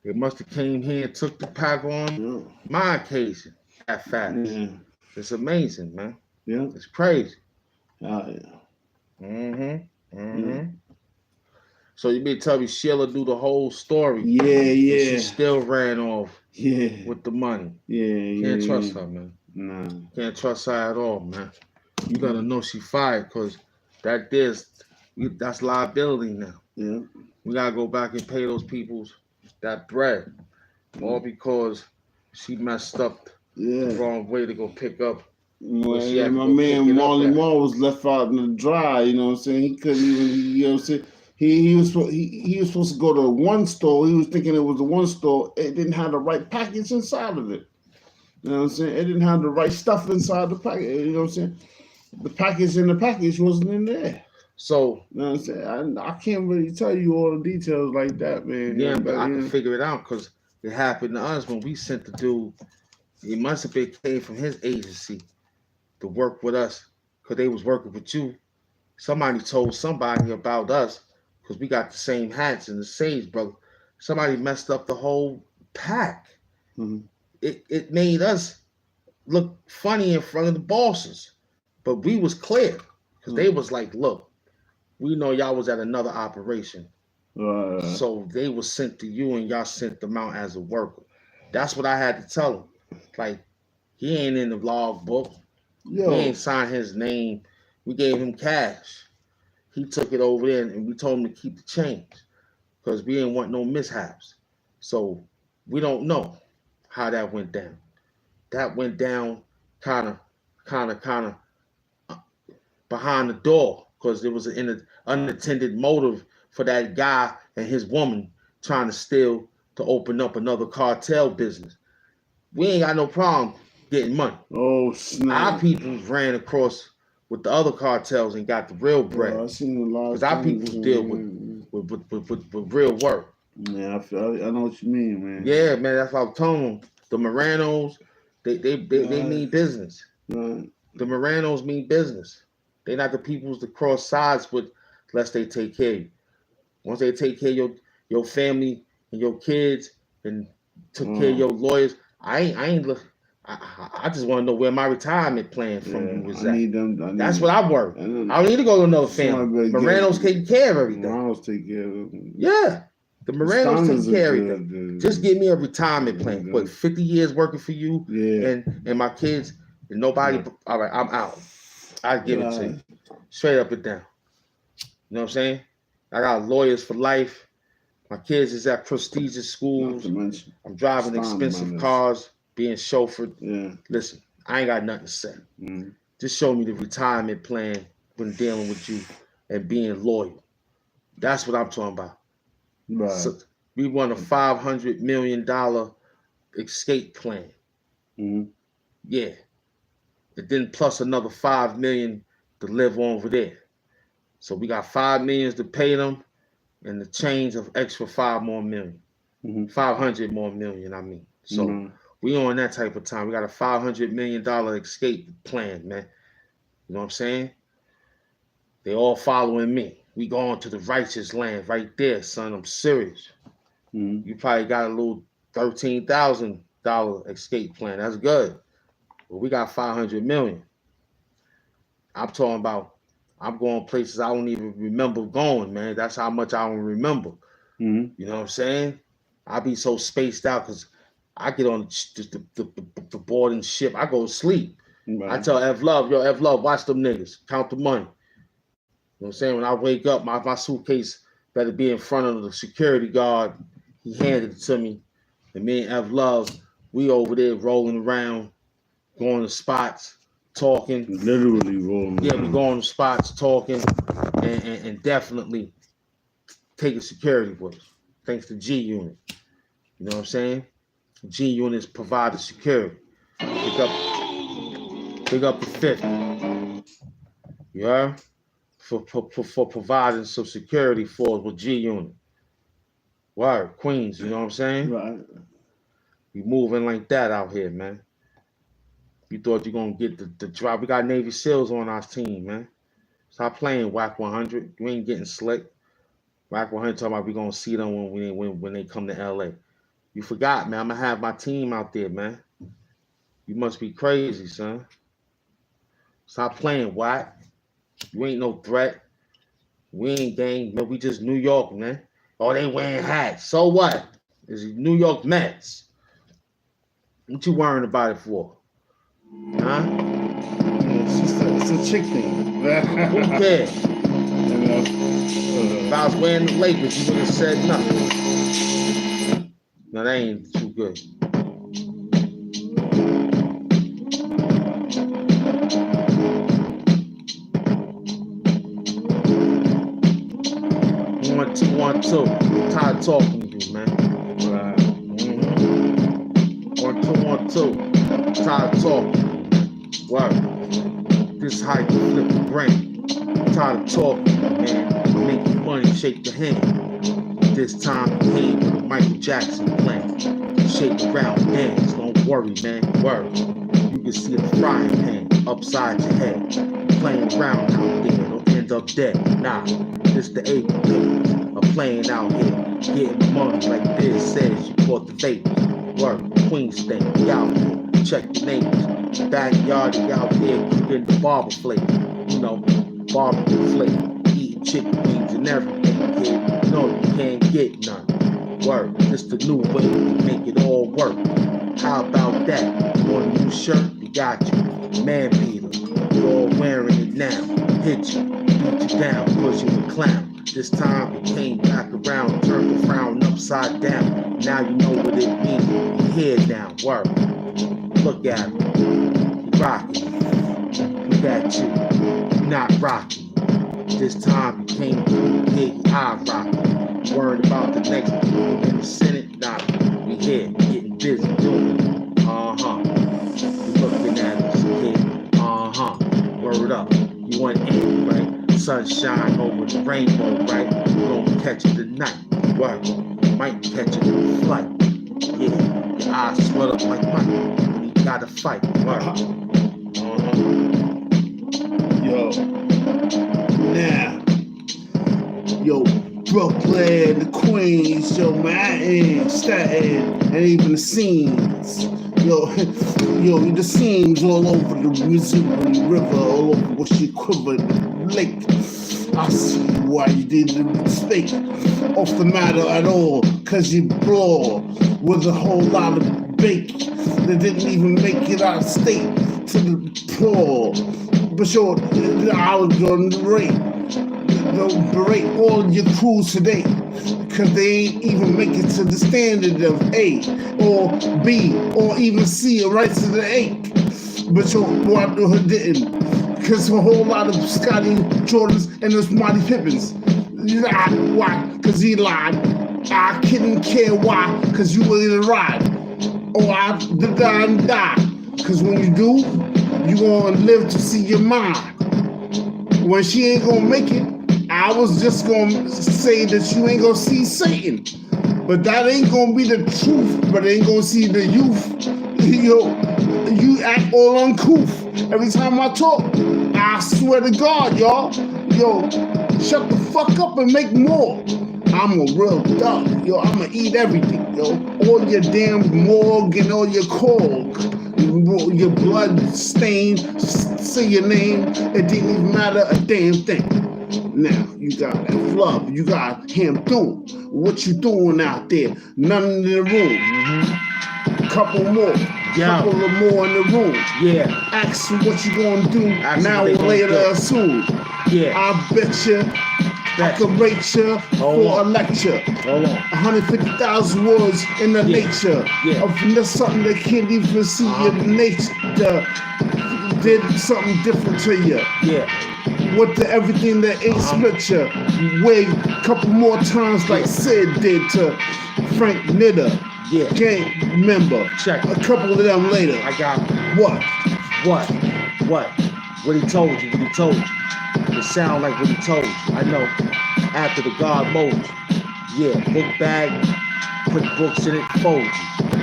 They must have came here and took the pack on Yeah. my occasion that fast. Yeah. It's amazing, man. Yeah. It's crazy. Yeah. Mm-hmm. Mm-hmm. Yeah. So you mean tell me Sheila knew the whole story? Yeah. And she Yeah. still ran off Yeah. with the money. Yeah. Can't Yeah. trust her, man. Nah. Can't trust her at all, man. You gotta know she fired because that's liability now. Yeah. We gotta go back and pay those people that bread. All because she messed up the Yeah. wrong way to go pick up. Well, she had to my go man pick it up Marley at. Marl was left out in the dry. You know what I'm saying? He couldn't even. You know what I'm saying? He was supposed to go to one store. He was thinking it was the one store. It didn't have the right package inside of it. You know what I'm saying? It didn't have the right stuff inside the package. You know what I'm saying? The package in the package wasn't in there. So you know what I'm saying? I can't really tell you all the details like that, man. yeah, but I can figure it out because it happened to us when we sent the dude. He must have been came from his agency to work with us because they was working with you. Somebody told somebody about us because we got the same hats and the sage, brother. Somebody messed up the whole pack. Mhm. It made us look funny in front of the bosses, but we was clear because they was like, look, we know y'all was at another operation. So they was sent to you and y'all sent them out as a worker. That's what I had to tell him. Like, he ain't in the log book. We ain't signed his name. We gave him cash. He took it over there and we told him to keep the change because we didn't want no mishaps. So we don't know how that went down. That went down kind of behind the door because there was an unattended motive for that guy and his woman trying to steal to open up another cartel business. We ain't got no problem getting money. Oh snap! Our people ran across with the other cartels and got the real bread. I seen a lot because our people deal with real work. Yeah, I know what you mean, man. Yeah, man, that's what I'm telling them. The Moranos, they mean business. Right. The Moranos mean business. They're not the peoples to cross sides with unless they take care of you. Once they take care of your family and your kids and took care of your lawyers, I just want to know where my retirement plan from you was at. That's what I work. I don't need to go to another family. Moranos taking care of everything. Moranos take care of it. Yeah. The Moranos take care of everything. Just give me a retirement plan. What, 50 years working for you and my kids and nobody. All right, I'm out. I give it to you. Straight up and down. You know what I'm saying? I got lawyers for life. My kids is at prestigious schools. I'm driving expensive cars, being chauffeured. Yeah. Listen, I ain't got nothing to say. Just show me the retirement plan when dealing with you and being loyal. That's what I'm talking about. Right. So we won a $500 million escape plan. Yeah. And then plus another $5 million to live over there. So we got $5 million to pay them and the change of extra $5 more million. 500 more million, I mean. So we on that type of time. We got a $500 million escape plan, man. You know what I'm saying? They all following me. We going to the righteous land right there, son. I'm serious. You probably got a little $13,000 escape plan. That's good. But we got 500 million. I'm talking about I'm going places I don't even remember going, man. That's how much I don't remember. You know what I'm saying? I be so spaced out because I get on the boarding ship. I go to sleep. Right. I tell F Love, yo, F Love, watch them niggas. Count the money. You know what I'm saying? When I wake up, my suitcase better be in front of the security guard. He handed it to me. And me and F Love, we over there rolling around, going to spots, talking. Literally rolling. Yeah, we go on the spots talking and definitely taking security with us, thanks to G Unit. You know what I'm saying? G Units provided security. Big up the 50. You heard? For providing some security for us with G Unit. Word, Queens, you know what I'm saying? Right. We moving like that out here, man. You thought you're gonna get the drop. We got Navy SEALs on our team, man. Stop playing Whack 100. You ain't getting slick. Whack 100 talking about we gonna see them when they come to LA. You forgot, man. I'm gonna have my team out there, man. You must be crazy, son. Stop playing Whack. You ain't no threat. We ain't gang, man. We just New York, man. Oh, they wearing hats. So what? It's New York Mets. What you worrying about it for? Huh? It's a chick thing. Who cares? You know? If I was wearing the Lakers, you would have said nothing. No, that ain't too good. One, two. I'm tired of talking to you, man. Right. Mm-hmm. 1, 2. Tired of talking. Word. This how you flip the brain. Tired of talking, man. Make your money, shake the hand. This time you came with a Michael Jackson plan. Shake around, dance. Don't worry, man. Word. You can see the frying pan upside your head. Playing around out there. Don't end up dead. Nah. This the April days of playing out here, getting the money like this says you caught the vapors. Work, Queen State, we out here, check your neighbors. Backyard, they out there getting the barber flavor. You know, barbecue flavor, eating chicken wings and everything, kid. No, you can't get none. Work, this the new way to make it all work. How about that? You want a new shirt? We got you. Man beater, you all wearing it now. Hit you. Beat you down, cause you a clown. This time you came back around, turned the frown upside down. Now you know what it means. Your head down, work. Look at me, you rocking. Look at you, you not rocking. This time you came through, yeah, you eye rocking. Worried about the next people in the Senate, nah, we here, getting busy doing it. You looking at us, kid, word up. You want in, right? Sunshine over the rainbow, right? You don't catch it tonight, right? Might catch it in the flight. Yeah, your eyes swell up like mine. You gotta fight, right? Yo. Now. Yo, Brooklyn, the Queens, yo, Manhattan, Staten, and even the scenes. Yo, the seams all over the Missouri River, all over what's your quiver, the lake. I see why you didn't speak off the matter at all, cause you brawl with a whole lot of bake that didn't even make it out of state to the poor. But sure, I was gonna berate all your crews today, cause they ain't even make it to the standard of A or B or even C or right to the A. But your boy didn't, cause a whole lot of Scotty Jordans and those Marty Pippins. Why? Cause he lied. I couldn't care why, cause you were in a ride. Or I die. Cause when you do, you gonna live to see your mom. When she ain't gonna make it, I was just gonna say that you ain't gonna see Satan. But that ain't gonna be the truth, but they ain't gonna see the youth. Yo, you act all uncouth. Every time I talk, I swear to God, y'all. Yo, shut the fuck up and make more. I'm a real dog, yo. I'ma eat everything, yo. All your damn morgue and all your cork. Your blood stain, say your name, it didn't even matter a damn thing. Now, you got that flub, you got him doing. What you doing out there? None in the room. Couple more. Couple of more in the room. Yeah. Ask what you gonna do Ask now or later soon. Yeah. I bet you I could rate you for a lecture. Hold on. 150,000 words in the nature of something that can't even see your nature. Did something different to you. Yeah. with the everything that ain't split you. You wave a couple more times like Sid did to Frank Nitter. Yeah. Gang member. Check. A couple of them later. I got What? What he told you, It sound like what he told you. I know. After the God mold you. Yeah, book bag, put books in it, fold you.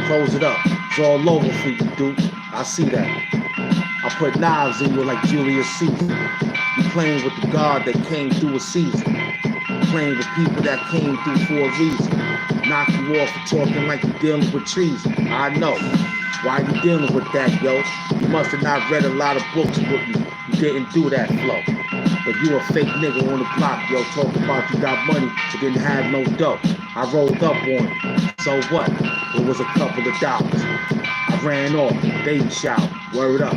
Close it up. It's all over for you, dude. I see that. I put knives in you like Julius Caesar. You playing with the God that came through a season. Playing with people that came through for a reason. Knock you off for talking like you're dealing with treason. I know. Why you dealing with that, yo? You must have not read a lot of books with me. You didn't do that flow. But you a fake nigga on the block, yo. Talk about you got money, but didn't have no dough. I rolled up on you. So what? It was a couple of dollars. I ran off. Baby shower. Word up.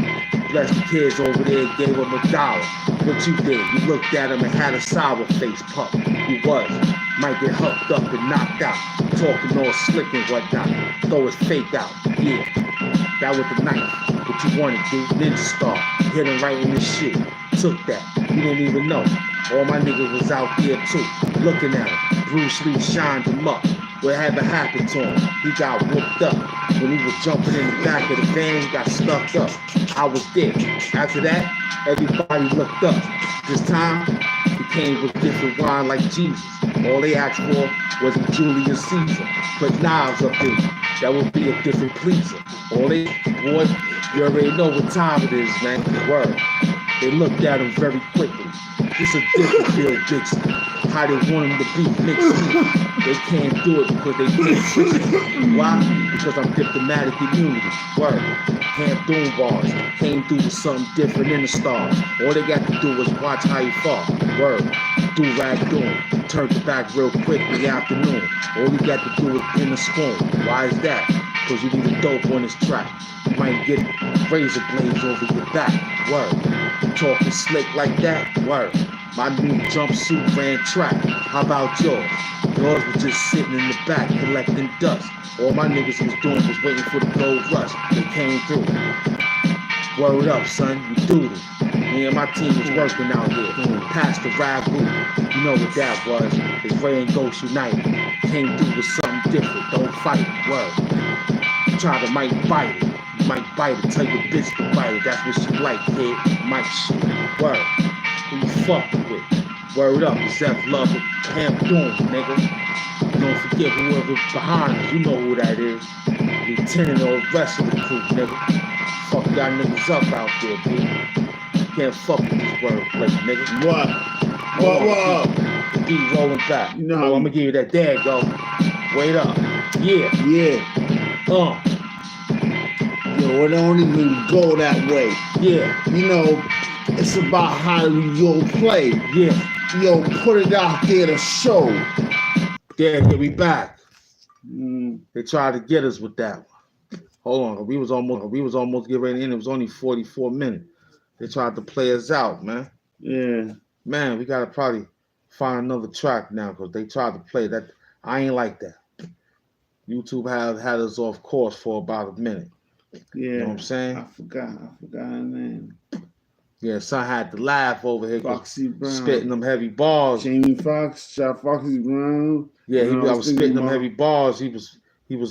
Bless the kids over there, gave them $1. What you did? You looked at him and had a sour face pup. You was. Might get hooked up and knocked out. Talking all slick and whatnot. Throw his fake out. Yeah. That was the knife. What you wanted, dude? Ninja star. Hit him right in the shoe. Took that. You didn't even know. All my niggas was out there too. Looking at him. Bruce Lee shined him up. Whatever happened to him? He got whooped up. When he was jumping in the back of the van, he got stuck up. I was there. After that, everybody looked up. This time, he came with different wine like Jesus. All they asked for was a Julius Caesar. Put knives up in you. That would be a different pleaser. All they, boy, you already know what time it is, man. Word. They looked at him very quickly. It's a different Bill Bixby. How they want him to be mixed. They can't do it because they can't fix it. Why? Because I'm diplomatic immunity. Word. Hamp Doom bars. Came through with something different in the stars. All they got to do is watch how you fall. Word. Do-rag doom. Turned it back real quick in the afternoon. All you got to do is pin the spoon. Why is that? Because you need a dope on this track. You might get razor blades over your back. Word. Talking slick like that. Word. My new jumpsuit ran track. How about yours? Yours was just sitting in the back collecting dust. All my niggas was doing was waiting for the gold rush. They came through. Word up, son. You do this. Me and my team was working out here. Past the ragu. You know what that was. It's Ray and Ghost United. Came through with something different. Don't fight it. Word. Try to might bite it. You might bite it. Tell your bitch to bite it. That's what she like, kid. Might shit. Word. Who you fucking with? Word up. Zeph Love it. Hamp Doom, nigga. Don't forget whoever's behind us. You know who that is. Lieutenant or the rest of the crew, nigga. Fuck y'all niggas up out there, B. Can't fuck with this wordplay, nigga. What? D rolling back. You know I'm gonna give you that. There you go. Wait up. Yeah. Yo, it don't even go that way. Yeah. You know, it's about how you'll play. Yeah. Yo, put it out there to show. Yeah, we back. They tried to get us with that one. Hold on, we was almost getting ready in. It was only 44 minutes. They tried to play us out, man. Yeah. Man, we gotta probably find another track now because they tried to play that. I ain't like that. YouTube had us off course for about a minute. Yeah. You know what I'm saying? I forgot her name. Yeah, son had to laugh over here. Foxy Brown. Spitting them heavy bars. Jamie Foxx shot Foxy Brown. Yeah, I was spitting them heavy bars. He was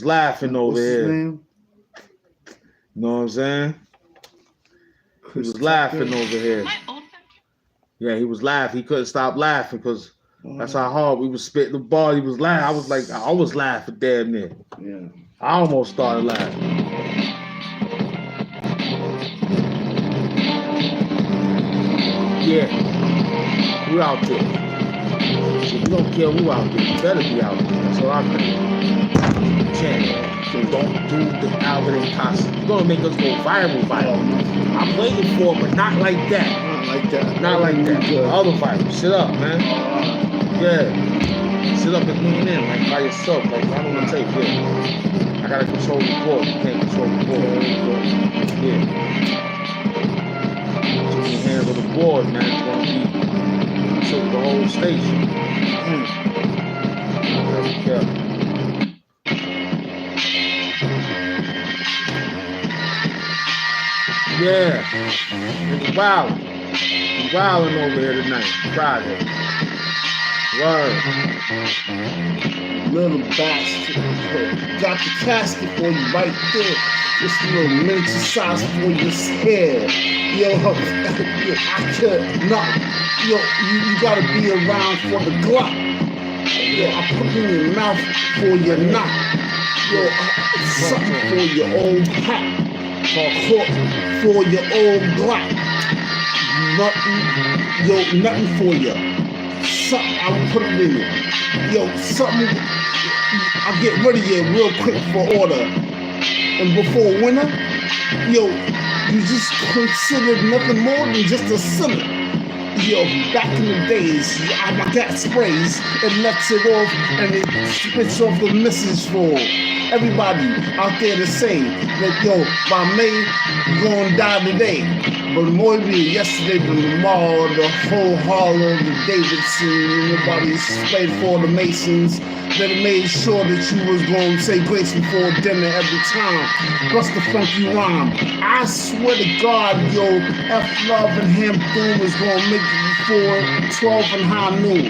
laughing over here. What's his name? You know what I'm saying? He was laughing over here. Yeah, he was laughing. He couldn't stop laughing because that's how hard we was spitting the ball. He was laughing. I was laughing damn near. Yeah. I almost started laughing. Yeah, we out there. If you don't care who out there, you better be out there. That's all I think. Channel. Don't do the Albert and Casa. You're gonna make us go viral. I'm waiting for it, but not like that. Not like that. Other viral. Sit up, man. Yeah. Sit up and lean in, like by yourself. Like I don't want to take it. I gotta control the board. You can't control the board. Yeah. So you handle the board, man. It's gonna be took the whole station. Yeah. Nigga, wow. wilding over here tonight. Friday. Word. Little bastard. Got the casket for you right there. This little miniature size for your hair. Yo, I could not. Yo, you gotta be around for the Glock. Yo, I put it in your mouth for your knot. Yo, something for your old hat. For your old Glock. Nothing for you. Something, I'll put it in you. Yo, something, I'll get rid of you real quick for order. And before winter, yo, you just considered nothing more than just a sinner. Yo, back in the days, I got sprays and lets it off and it spits off the message for everybody out there to say that, yo, by May, you're gonna die today. But more than yesterday, the Lamar, the whole Harlow, the Davidson, everybody sprayed for the Masons that made sure that you was going to say grace before dinner every time. Plus the funky rhyme. I swear to God, yo, F Love and HAMP was going to make it before 12 and high noon.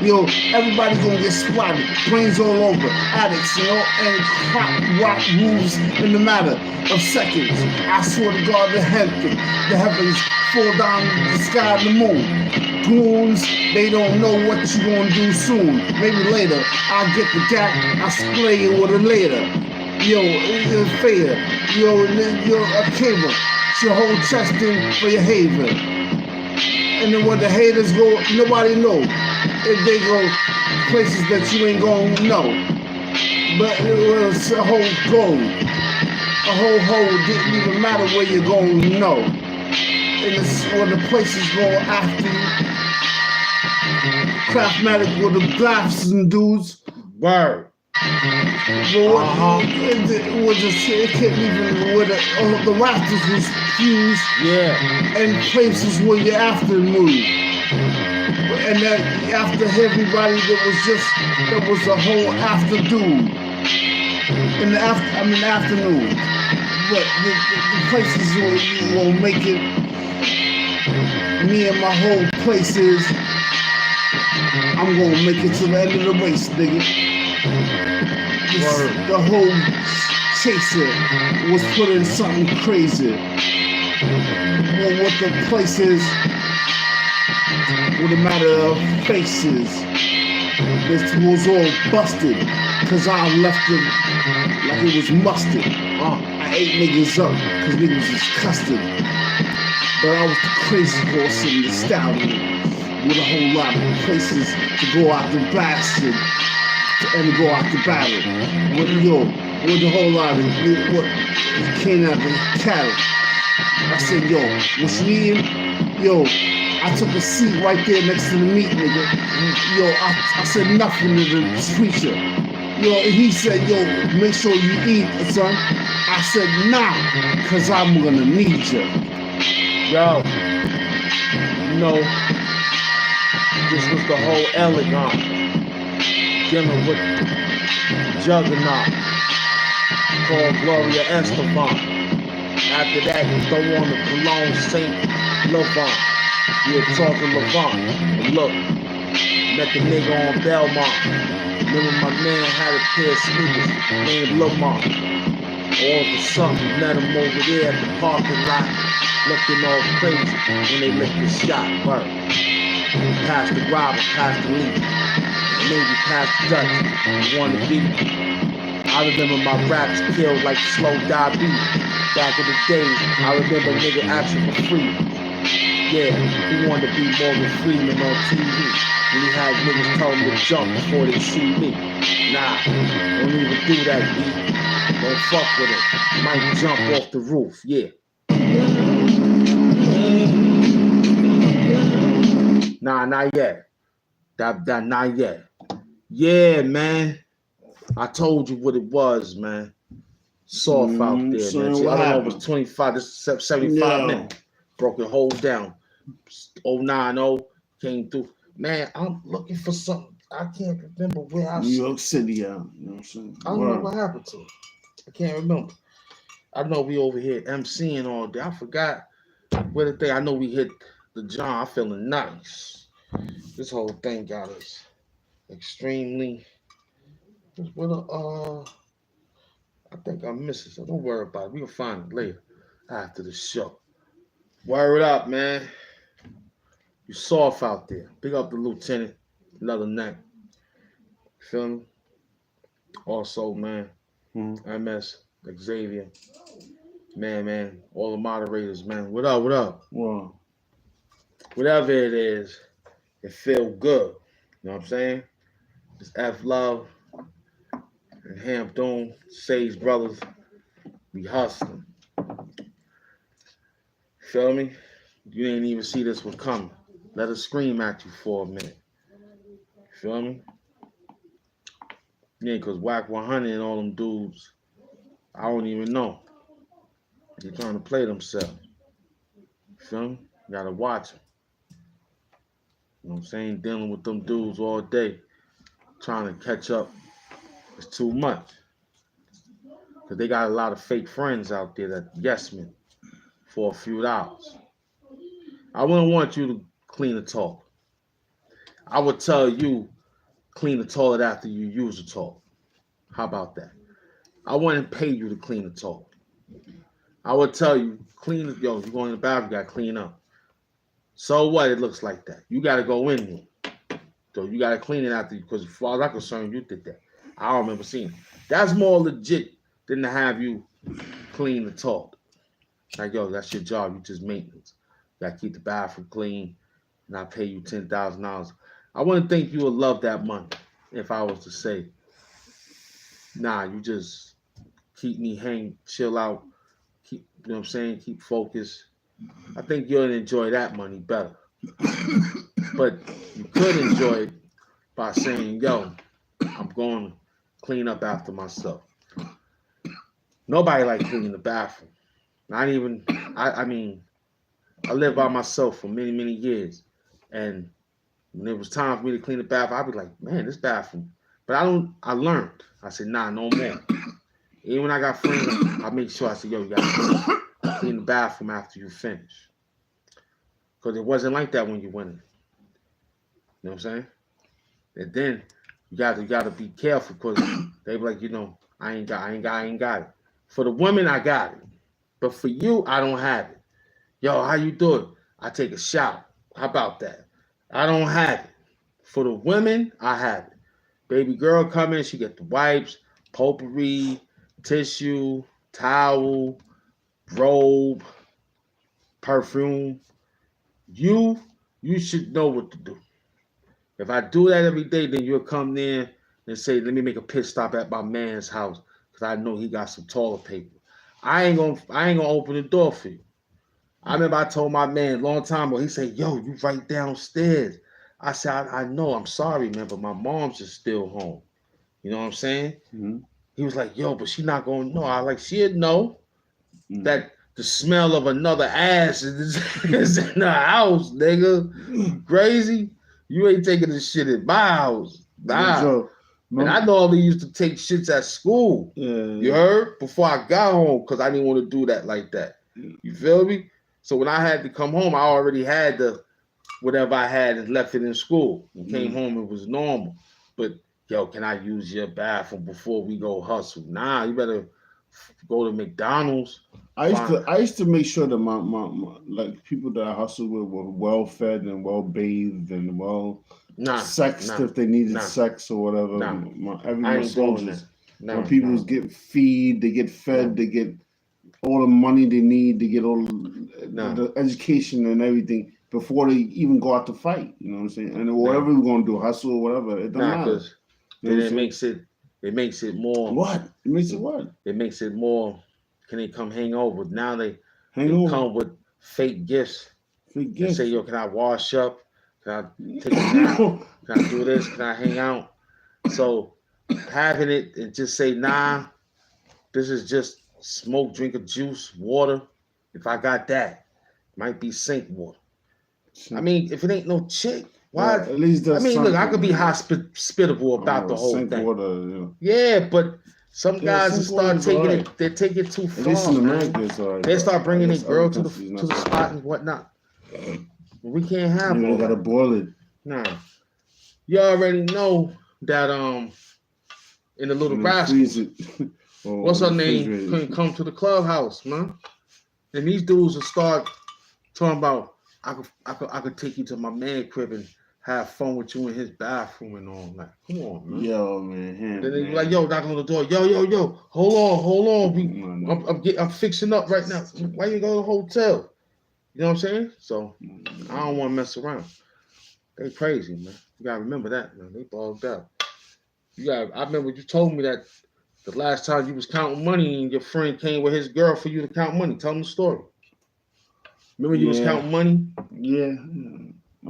Yo, everybody gonna get splattered, brains all over, addicts, and crap rock moves in the matter of seconds. I swear to God, the heavens fall down the sky and the moon. Goons, they don't know what you gonna do soon. Maybe later, I'll get the gap, I'll spray you with a later. Yo, it's fair. Yo, a cable, your whole chest in for your haven. And then when the haters go, nobody know. If they go places that you ain't gonna know. But it was a whole goal. A whole hole didn't even matter where you're going to know. And it's when the places go after you. Craftmatic with the glasses and dudes. Word. It was just, it couldn't even, with the rafters was fused. Yeah. And places where you after move. And then after everybody, there was a whole after dude. In the afternoon. But the places where you will make it, me and my whole places, I'm gonna make it to the end of the race, nigga. The whole chaser was put in something crazy. Well, what the places, with a matter of faces, this was all busted, cause I left it like it was mustard. I ate niggas up, cause niggas was custard. But I was the crazy horse in the stallion, with a whole lot of places to go out the bastard, and go out the battle. With a whole lot of, what came out the cattle. I said, yo, what you eating? Yo, I took a seat right there next to the meat, nigga. Yo, I said nothing to the preacher. Yo, he said, yo, make sure you eat, son. I said, nah, cause I'm gonna need you. Yo, you know, this was the whole elegant dealing with Juggernaut called Gloria Estefan. After that, you throw on the Cologne Saint Levant. You're talking Levant. And look, met the nigga on Belmont. Remember my man had a pair of sneakers named Lamont. All of a sudden, met him over there at the parking lot, looking all crazy when they licked the shot. Word. Past the robber, past the lead. Maybe past the Dutch. You wanna be? I remember my raps killed like slow diabetes. Back in the days, I remember a nigga asking for free. Yeah, he wanted to be Morgan Freeman on TV. When he had niggas tell him to jump before they see me. Nah, don't even do that, B. Don't fuck with it. Might jump off the roof, yeah. Nah, not yet. That not yet. Yeah, man. I told you what it was, man. Soft out there, So man. See, what I don't know, it happened? was 25, this is 75 minutes. Broke the whole down. 090 came through. Man, I'm looking for something. I can't remember where I New York City out. You know what I'm saying? I don't know what happened to it. I can't remember. I know we over here MCing all day. I forgot where the thing. I know we hit the John. I'm feeling nice. This whole thing got us extremely. What I think I missed it, so don't worry about it. We can find it later after the show. Word up, man. You soft out there. Big up the lieutenant. Another neck. Feel me? Also, man, MS, Xavier. Man, all the moderators, man. What up? Wow. Whatever it is, it feel good. You know what I'm saying? It's F Love and HAMP Doom, Sage Brothers. We hustling. Feel me? You didn't even see this one coming. Let us scream at you for a minute. Feel me? Yeah, because Whack 100 and all them dudes, I don't even know. They're trying to play themselves. Feel me? You gotta watch them. You know what I'm saying? Dealing with them dudes all day, trying to catch up. It's too much. Because they got a lot of fake friends out there that yes men for a few hours. I wouldn't want you to clean the toilet. I would tell you clean the toilet after you use the toilet. How about that? I wouldn't pay you to clean the toilet. I would tell you, clean it, yo, you go in the bathroom, you gotta clean up. So what? It looks like that. You gotta go in there. So you gotta clean it after you, because as far as I'm concerned, you did that. I don't remember seeing it. That's more legit than to have you clean the toilet. Like, yo, that's your job. You just maintenance. You gotta keep the bathroom clean, and I pay you $10,000. I wouldn't think you would love that money if I was to say, nah, you just keep me hang, chill out, keep, you know what I'm saying, keep focused. I think you'll enjoy that money better. But you could enjoy it by saying, yo, I'm going to clean up after myself. Nobody likes cleaning the bathroom. Not even, I mean, I lived by myself for many, many years. And when it was time for me to clean the bathroom, I'd be like, man, this bathroom. But I learned. I said, nah, no more. Even when I got friends, I make sure I said, yo, you got to clean the bathroom after you finish. Because it wasn't like that when you went in. You know what I'm saying? And then you got to be careful, because they be like, you know, I ain't got it. For the women, I got it. But for you, I don't have it. Yo, how you do it? I take a shower. How about that? I don't have it. For the women, I have it. Baby girl come in, she get the wipes, potpourri, tissue, towel, robe, perfume. You should know what to do. If I do that every day, then you'll come in and say, let me make a pit stop at my man's house, because I know he got some toilet paper. I ain't gonna open the door for you. I remember I told my man a long time ago, he said, yo, you right downstairs. I said, I know, I'm sorry, man, but my mom's just still home. You know what I'm saying? Mm-hmm. He was like, yo, but she not gonna know. I like, she'd know that the smell of another ass is in the house, nigga. Crazy? You ain't taking this shit in my house. Nah. And I normally used to take shits at school. You heard? Before I got home, because I didn't want to do that like that. You feel me? So when I had to come home, I already had the whatever I had and left it in school. And came home, it was normal. But yo, can I use your bathroom before we go hustle? Nah, you better go to McDonald's. I used to make sure that my like people that I hustled with were well fed and well bathed and well sexed if they needed sex or whatever. Everyone soldiers. When people get feed, they get fed, they get all the money they need, they get all the education and everything before they even go out to fight. You know what I'm saying? And whatever we're gonna do, hustle or whatever, it doesn't matter. Then it makes it more. What? It makes it what? It makes it more. Can they come hang over? Now they come with fake gifts. Fake gifts. Say, yo, can I wash up? Can I take a nap? Can I do this? Can I hang out? So having it and just say, nah, this is just smoke, drink of juice, water. If I got that, might be sink water. I mean, if it ain't no chick, why? At least I mean, look, I could be hospitable about the whole thing. Water, yeah, but some guys will start taking it. They take it too far. At least in America, they start bringing their girl to the spot and whatnot. We can't have You all gotta that. boil it. Nah. You already know that in the Little And then freeze Rascals, it. Or what's her name refrigerate it. couldn't come to the clubhouse, man. And these dudes will start talking about I could take you to my man crib and have fun with you in his bathroom and all that. Come on, man. Yo, man, him, Then they be man. like, yo, knock on the door. Yo, hold on. No. I'm fixing up right now. Why you go to the hotel? You know what I'm saying? So I don't want to mess around. They crazy, man. You gotta remember that, man. They bugged out. I remember you told me that the last time you was counting money and your friend came with his girl for you to count money. Tell them the story. Remember you was counting money Yeah.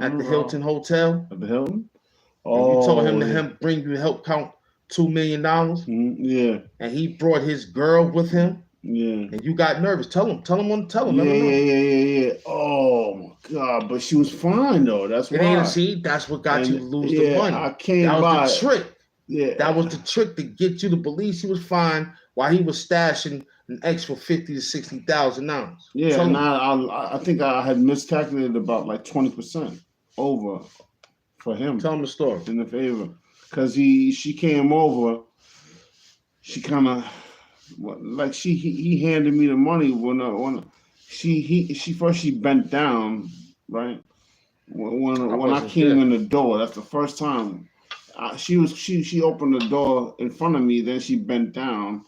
at the Hilton Hotel? At the Hilton? And you told him to yeah. bring you to help count $2 million? Yeah. And he brought his girl with him? Yeah. And you got nervous. Tell him. Yeah. Oh my God! But she was fine though. That's It why. ain't see. That's what got you to lose the money. I came that was by. the trick. Yeah. That was the trick to get you to believe she was fine while he was stashing an extra $50,000 to $60,000. Yeah, and I think I had miscalculated about like 20% over for him. Tell him the story. In the favor, because she came over. She kind of like he handed me the money when she bent down, right? When I came in the door, that's the first time. She opened the door in front of me, then she bent down,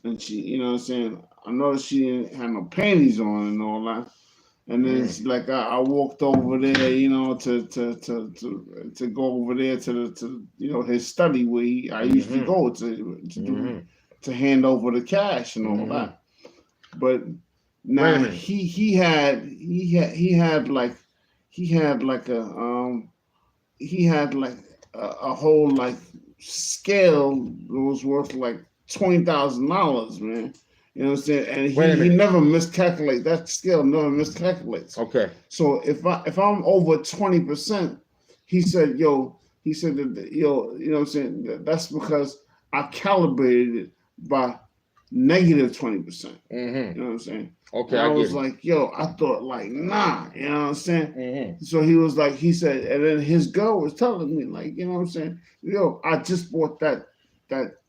and she, you know what I'm saying. I noticed she didn't have no panties on and all that. And then it's like I walked over there, you know, to go over there to his study where I usually go to hand over the cash and all that. But now he had a whole like scale that was worth like $20,000, man. You know what I'm saying? And he never miscalculates. That scale never miscalculates. Okay. So if I'm over 20%, he said, you know what I'm saying? That's because I calibrated it by negative 20%. You know what I'm saying? Okay. And I was like, yo, I thought like, nah, you know what I'm saying? So he said, and then his girl was telling me, like, you know what I'm saying? Yo, I just bought that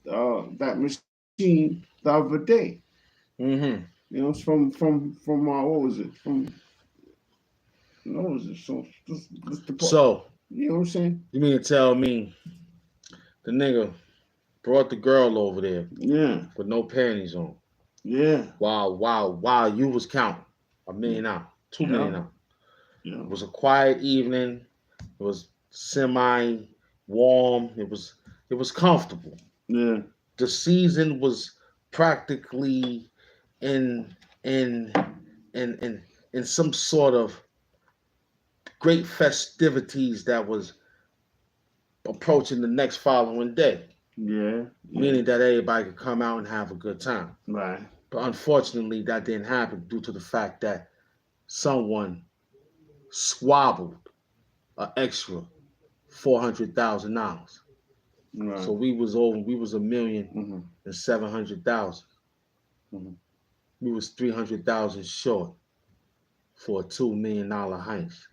machine the other day. You know, it's from what was it? What was it? So you know what I'm saying? You mean to tell me the nigga brought the girl over there? Yeah. With no panties on. Yeah. Wow, you was counting $1 million out, $2 million out. Yeah. It was a quiet evening. It was semi warm. It was comfortable. Yeah. The season was practically in some sort of great festivities that was approaching the next following day. Yeah. Meaning that everybody could come out and have a good time. Right. But unfortunately, that didn't happen due to the fact that someone squabbled an extra $400,000. Right. So we was $1,700,000. We was $300,000 short for a $2 million heist.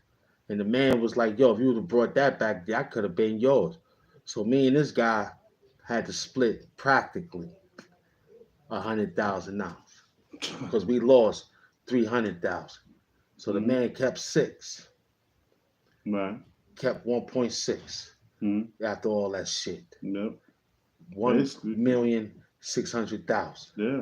And the man was like, yo, if you would have brought that back, that could have been yours. So me and this guy had to split practically $100,000 because we lost $300,000. So the man kept 6. Right. Kept 1.6 after all that shit. Yep. 1,600,000. Yeah.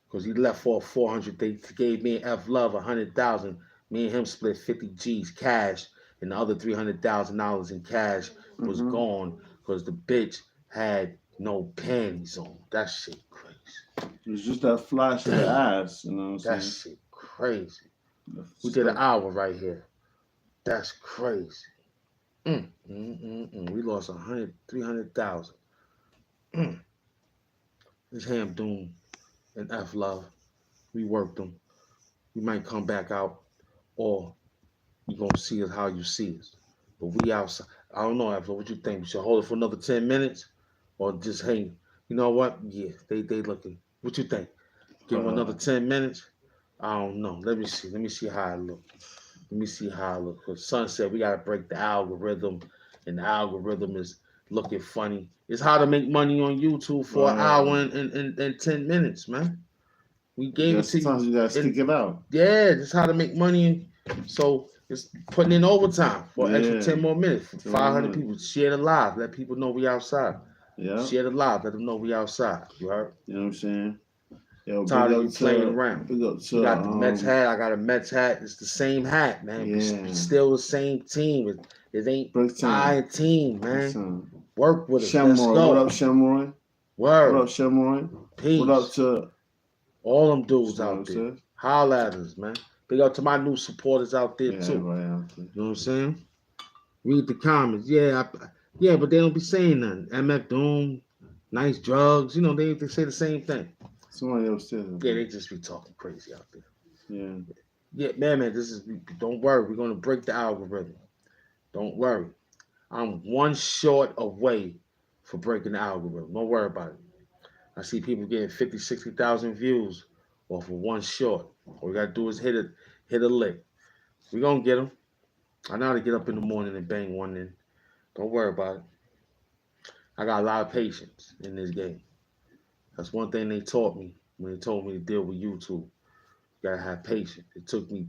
Because he left for 400. They gave me and F Love 100,000. Me and him split 50 G's cash, and the other $300,000 in cash was gone because the bitch had no panties on. That shit crazy. It was just that flash of the ass, you know what I'm saying? That shit crazy. We did an hour right here. That's crazy. We lost 300,000. This Ham Doom and F Love, we worked them. We might come back out, or you gonna see us how you see us. But we outside. I don't know, F Love, what you think? We should hold it for another 10 minutes, or just hang? You know what? Yeah, they looking. What you think? Give them another 10 minutes? I don't know. Let me see how it look. Let me see how I look. Cause Son said we gotta break the algorithm, and the algorithm is looking funny. It's how to make money on YouTube for an hour and 10 minutes, man. We gave it to Sometimes you. you gotta And stick it out. yeah, this is how to make money. So it's putting in overtime for an extra 10 more minutes. 10 more 500 minutes. people. Share the live. Let people know we outside. Yeah. Share the live. Let them know we outside. You heard? You know what I'm saying? Yo, Tired big of you up playing to around. big up to You got the Mets hat. I got a Mets hat. It's the same hat, man. Yeah. It's still the same team. It ain't Break time. I team, Break man. time. Work with us. Shamroy. Let's go. What up, Shamroy? Word. What up, Shamroy? Peace. What up to all them dudes what out I'm there? saying? Holla at us, man. Big up to my new supporters out there too. Right out there. You know what I'm saying? Read the comments. Yeah, but they don't be saying nothing. MF Doom, nice drugs. You know, they say the same thing. Somebody else said it. Yeah, they just be talking crazy out there. Yeah. Yeah, man, don't worry. We're going to break the algorithm. Don't worry. I'm one short away for breaking the algorithm. Don't worry about it. I see people getting 50, 60,000 views off of one short. All we got to do is hit a lick. We're going to get them. I know how to get up in the morning and bang one in. Don't worry about it. I got a lot of patience in this game. That's one thing they taught me when they told me to deal with YouTube. You gotta have patience. It took me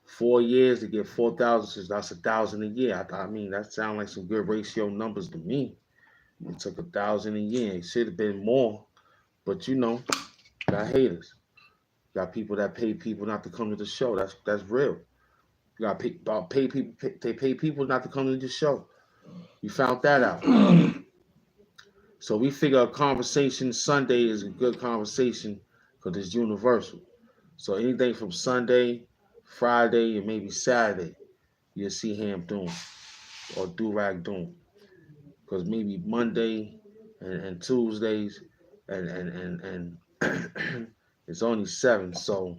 4 years to get 4,000, so that's 1,000 a year. I mean, that sounds like some good ratio numbers to me. It took 1,000 a year. It should have been more, but you know, got haters. Got people that pay people not to come to the show. That's real. You got pay people. They pay people not to come to the show. You found that out. So we figure a conversation Sunday is a good conversation because it's universal. So anything from Sunday, Friday, and maybe Saturday, you'll see HAMP Doom or Do-Rag Doom. Because maybe Monday and Tuesdays and it's only 7. So,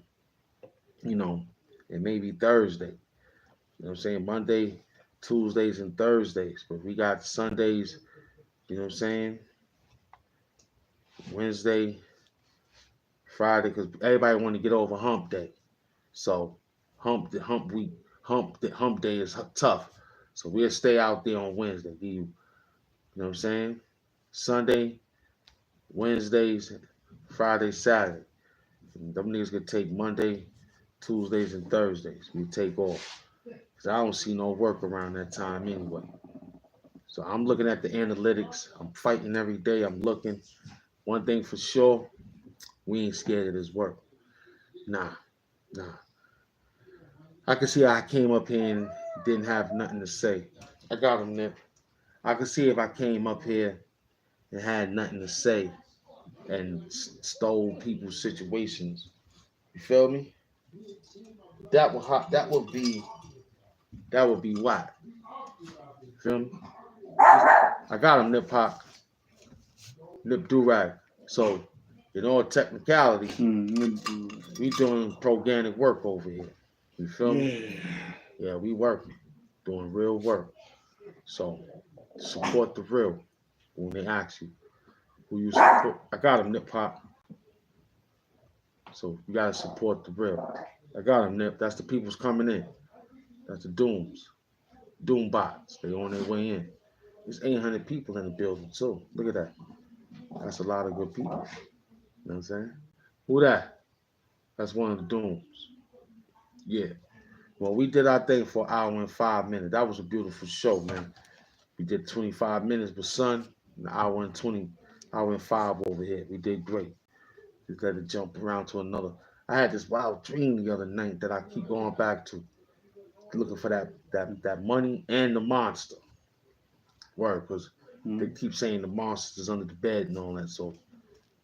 you know, it may be Thursday. You know what I'm saying? Monday, Tuesdays, and Thursdays. But we got Sundays, you know what I'm saying? Wednesday, Friday, because everybody want to get over hump day. So hump week, hump day is tough. So we'll stay out there on Wednesday. You know what I'm saying? Sunday, Wednesdays, Friday, Saturday. And them niggas could take Monday, Tuesdays, and Thursdays. We take off. Because I don't see no work around that time anyway. So I'm looking at the analytics. I'm fighting every day. I'm looking. One thing for sure, we ain't scared of this work. Nah. I can see I came up here and didn't have nothing to say. I got him there. I can see if I came up here and had nothing to say and stole people's situations. You feel me? That would be whack. Feel me? I got him Nip Hop, Nip Do-Rag. So in all technicality, we doing organic work over here. You feel me? Yeah, we working, doing real work. So support the real when they ask you who you support. I got him Nip Hop. So you gotta support the real. I got him Nip. That's the people's coming in. That's the Dooms. Doom bots. They on their way in. There's 800 people in the building too. Look at that. That's a lot of good people. You know what I'm saying? Who that? That's one of the Dooms. Yeah. Well, we did our thing for an hour and 5 minutes. That was a beautiful show, man. We did 25 minutes with Sun, an hour and 20, hour and 5 over here. We did great. Just let it jump around to another. I had this wild dream the other night that I keep going back to, looking for that money and the monster. Word, because they keep saying the monster is under the bed and all that. So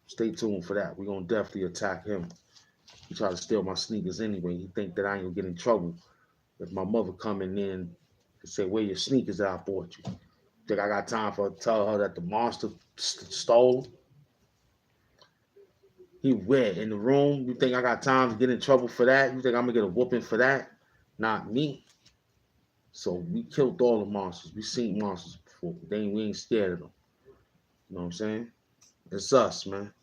stay tuned for that. We're gonna definitely attack him. He tried to steal my sneakers anyway. He think that I ain't gonna get in trouble if my mother coming in and say, "Where your sneakers that I bought you?" Think I got time for her to tell her that the monster stole? He wet in the room. You think I got time to get in trouble for that? You think I'm gonna get a whooping for that? Not me. So we killed all the monsters. We seen monsters before. We ain't scared of them. You know what I'm saying? It's us, man.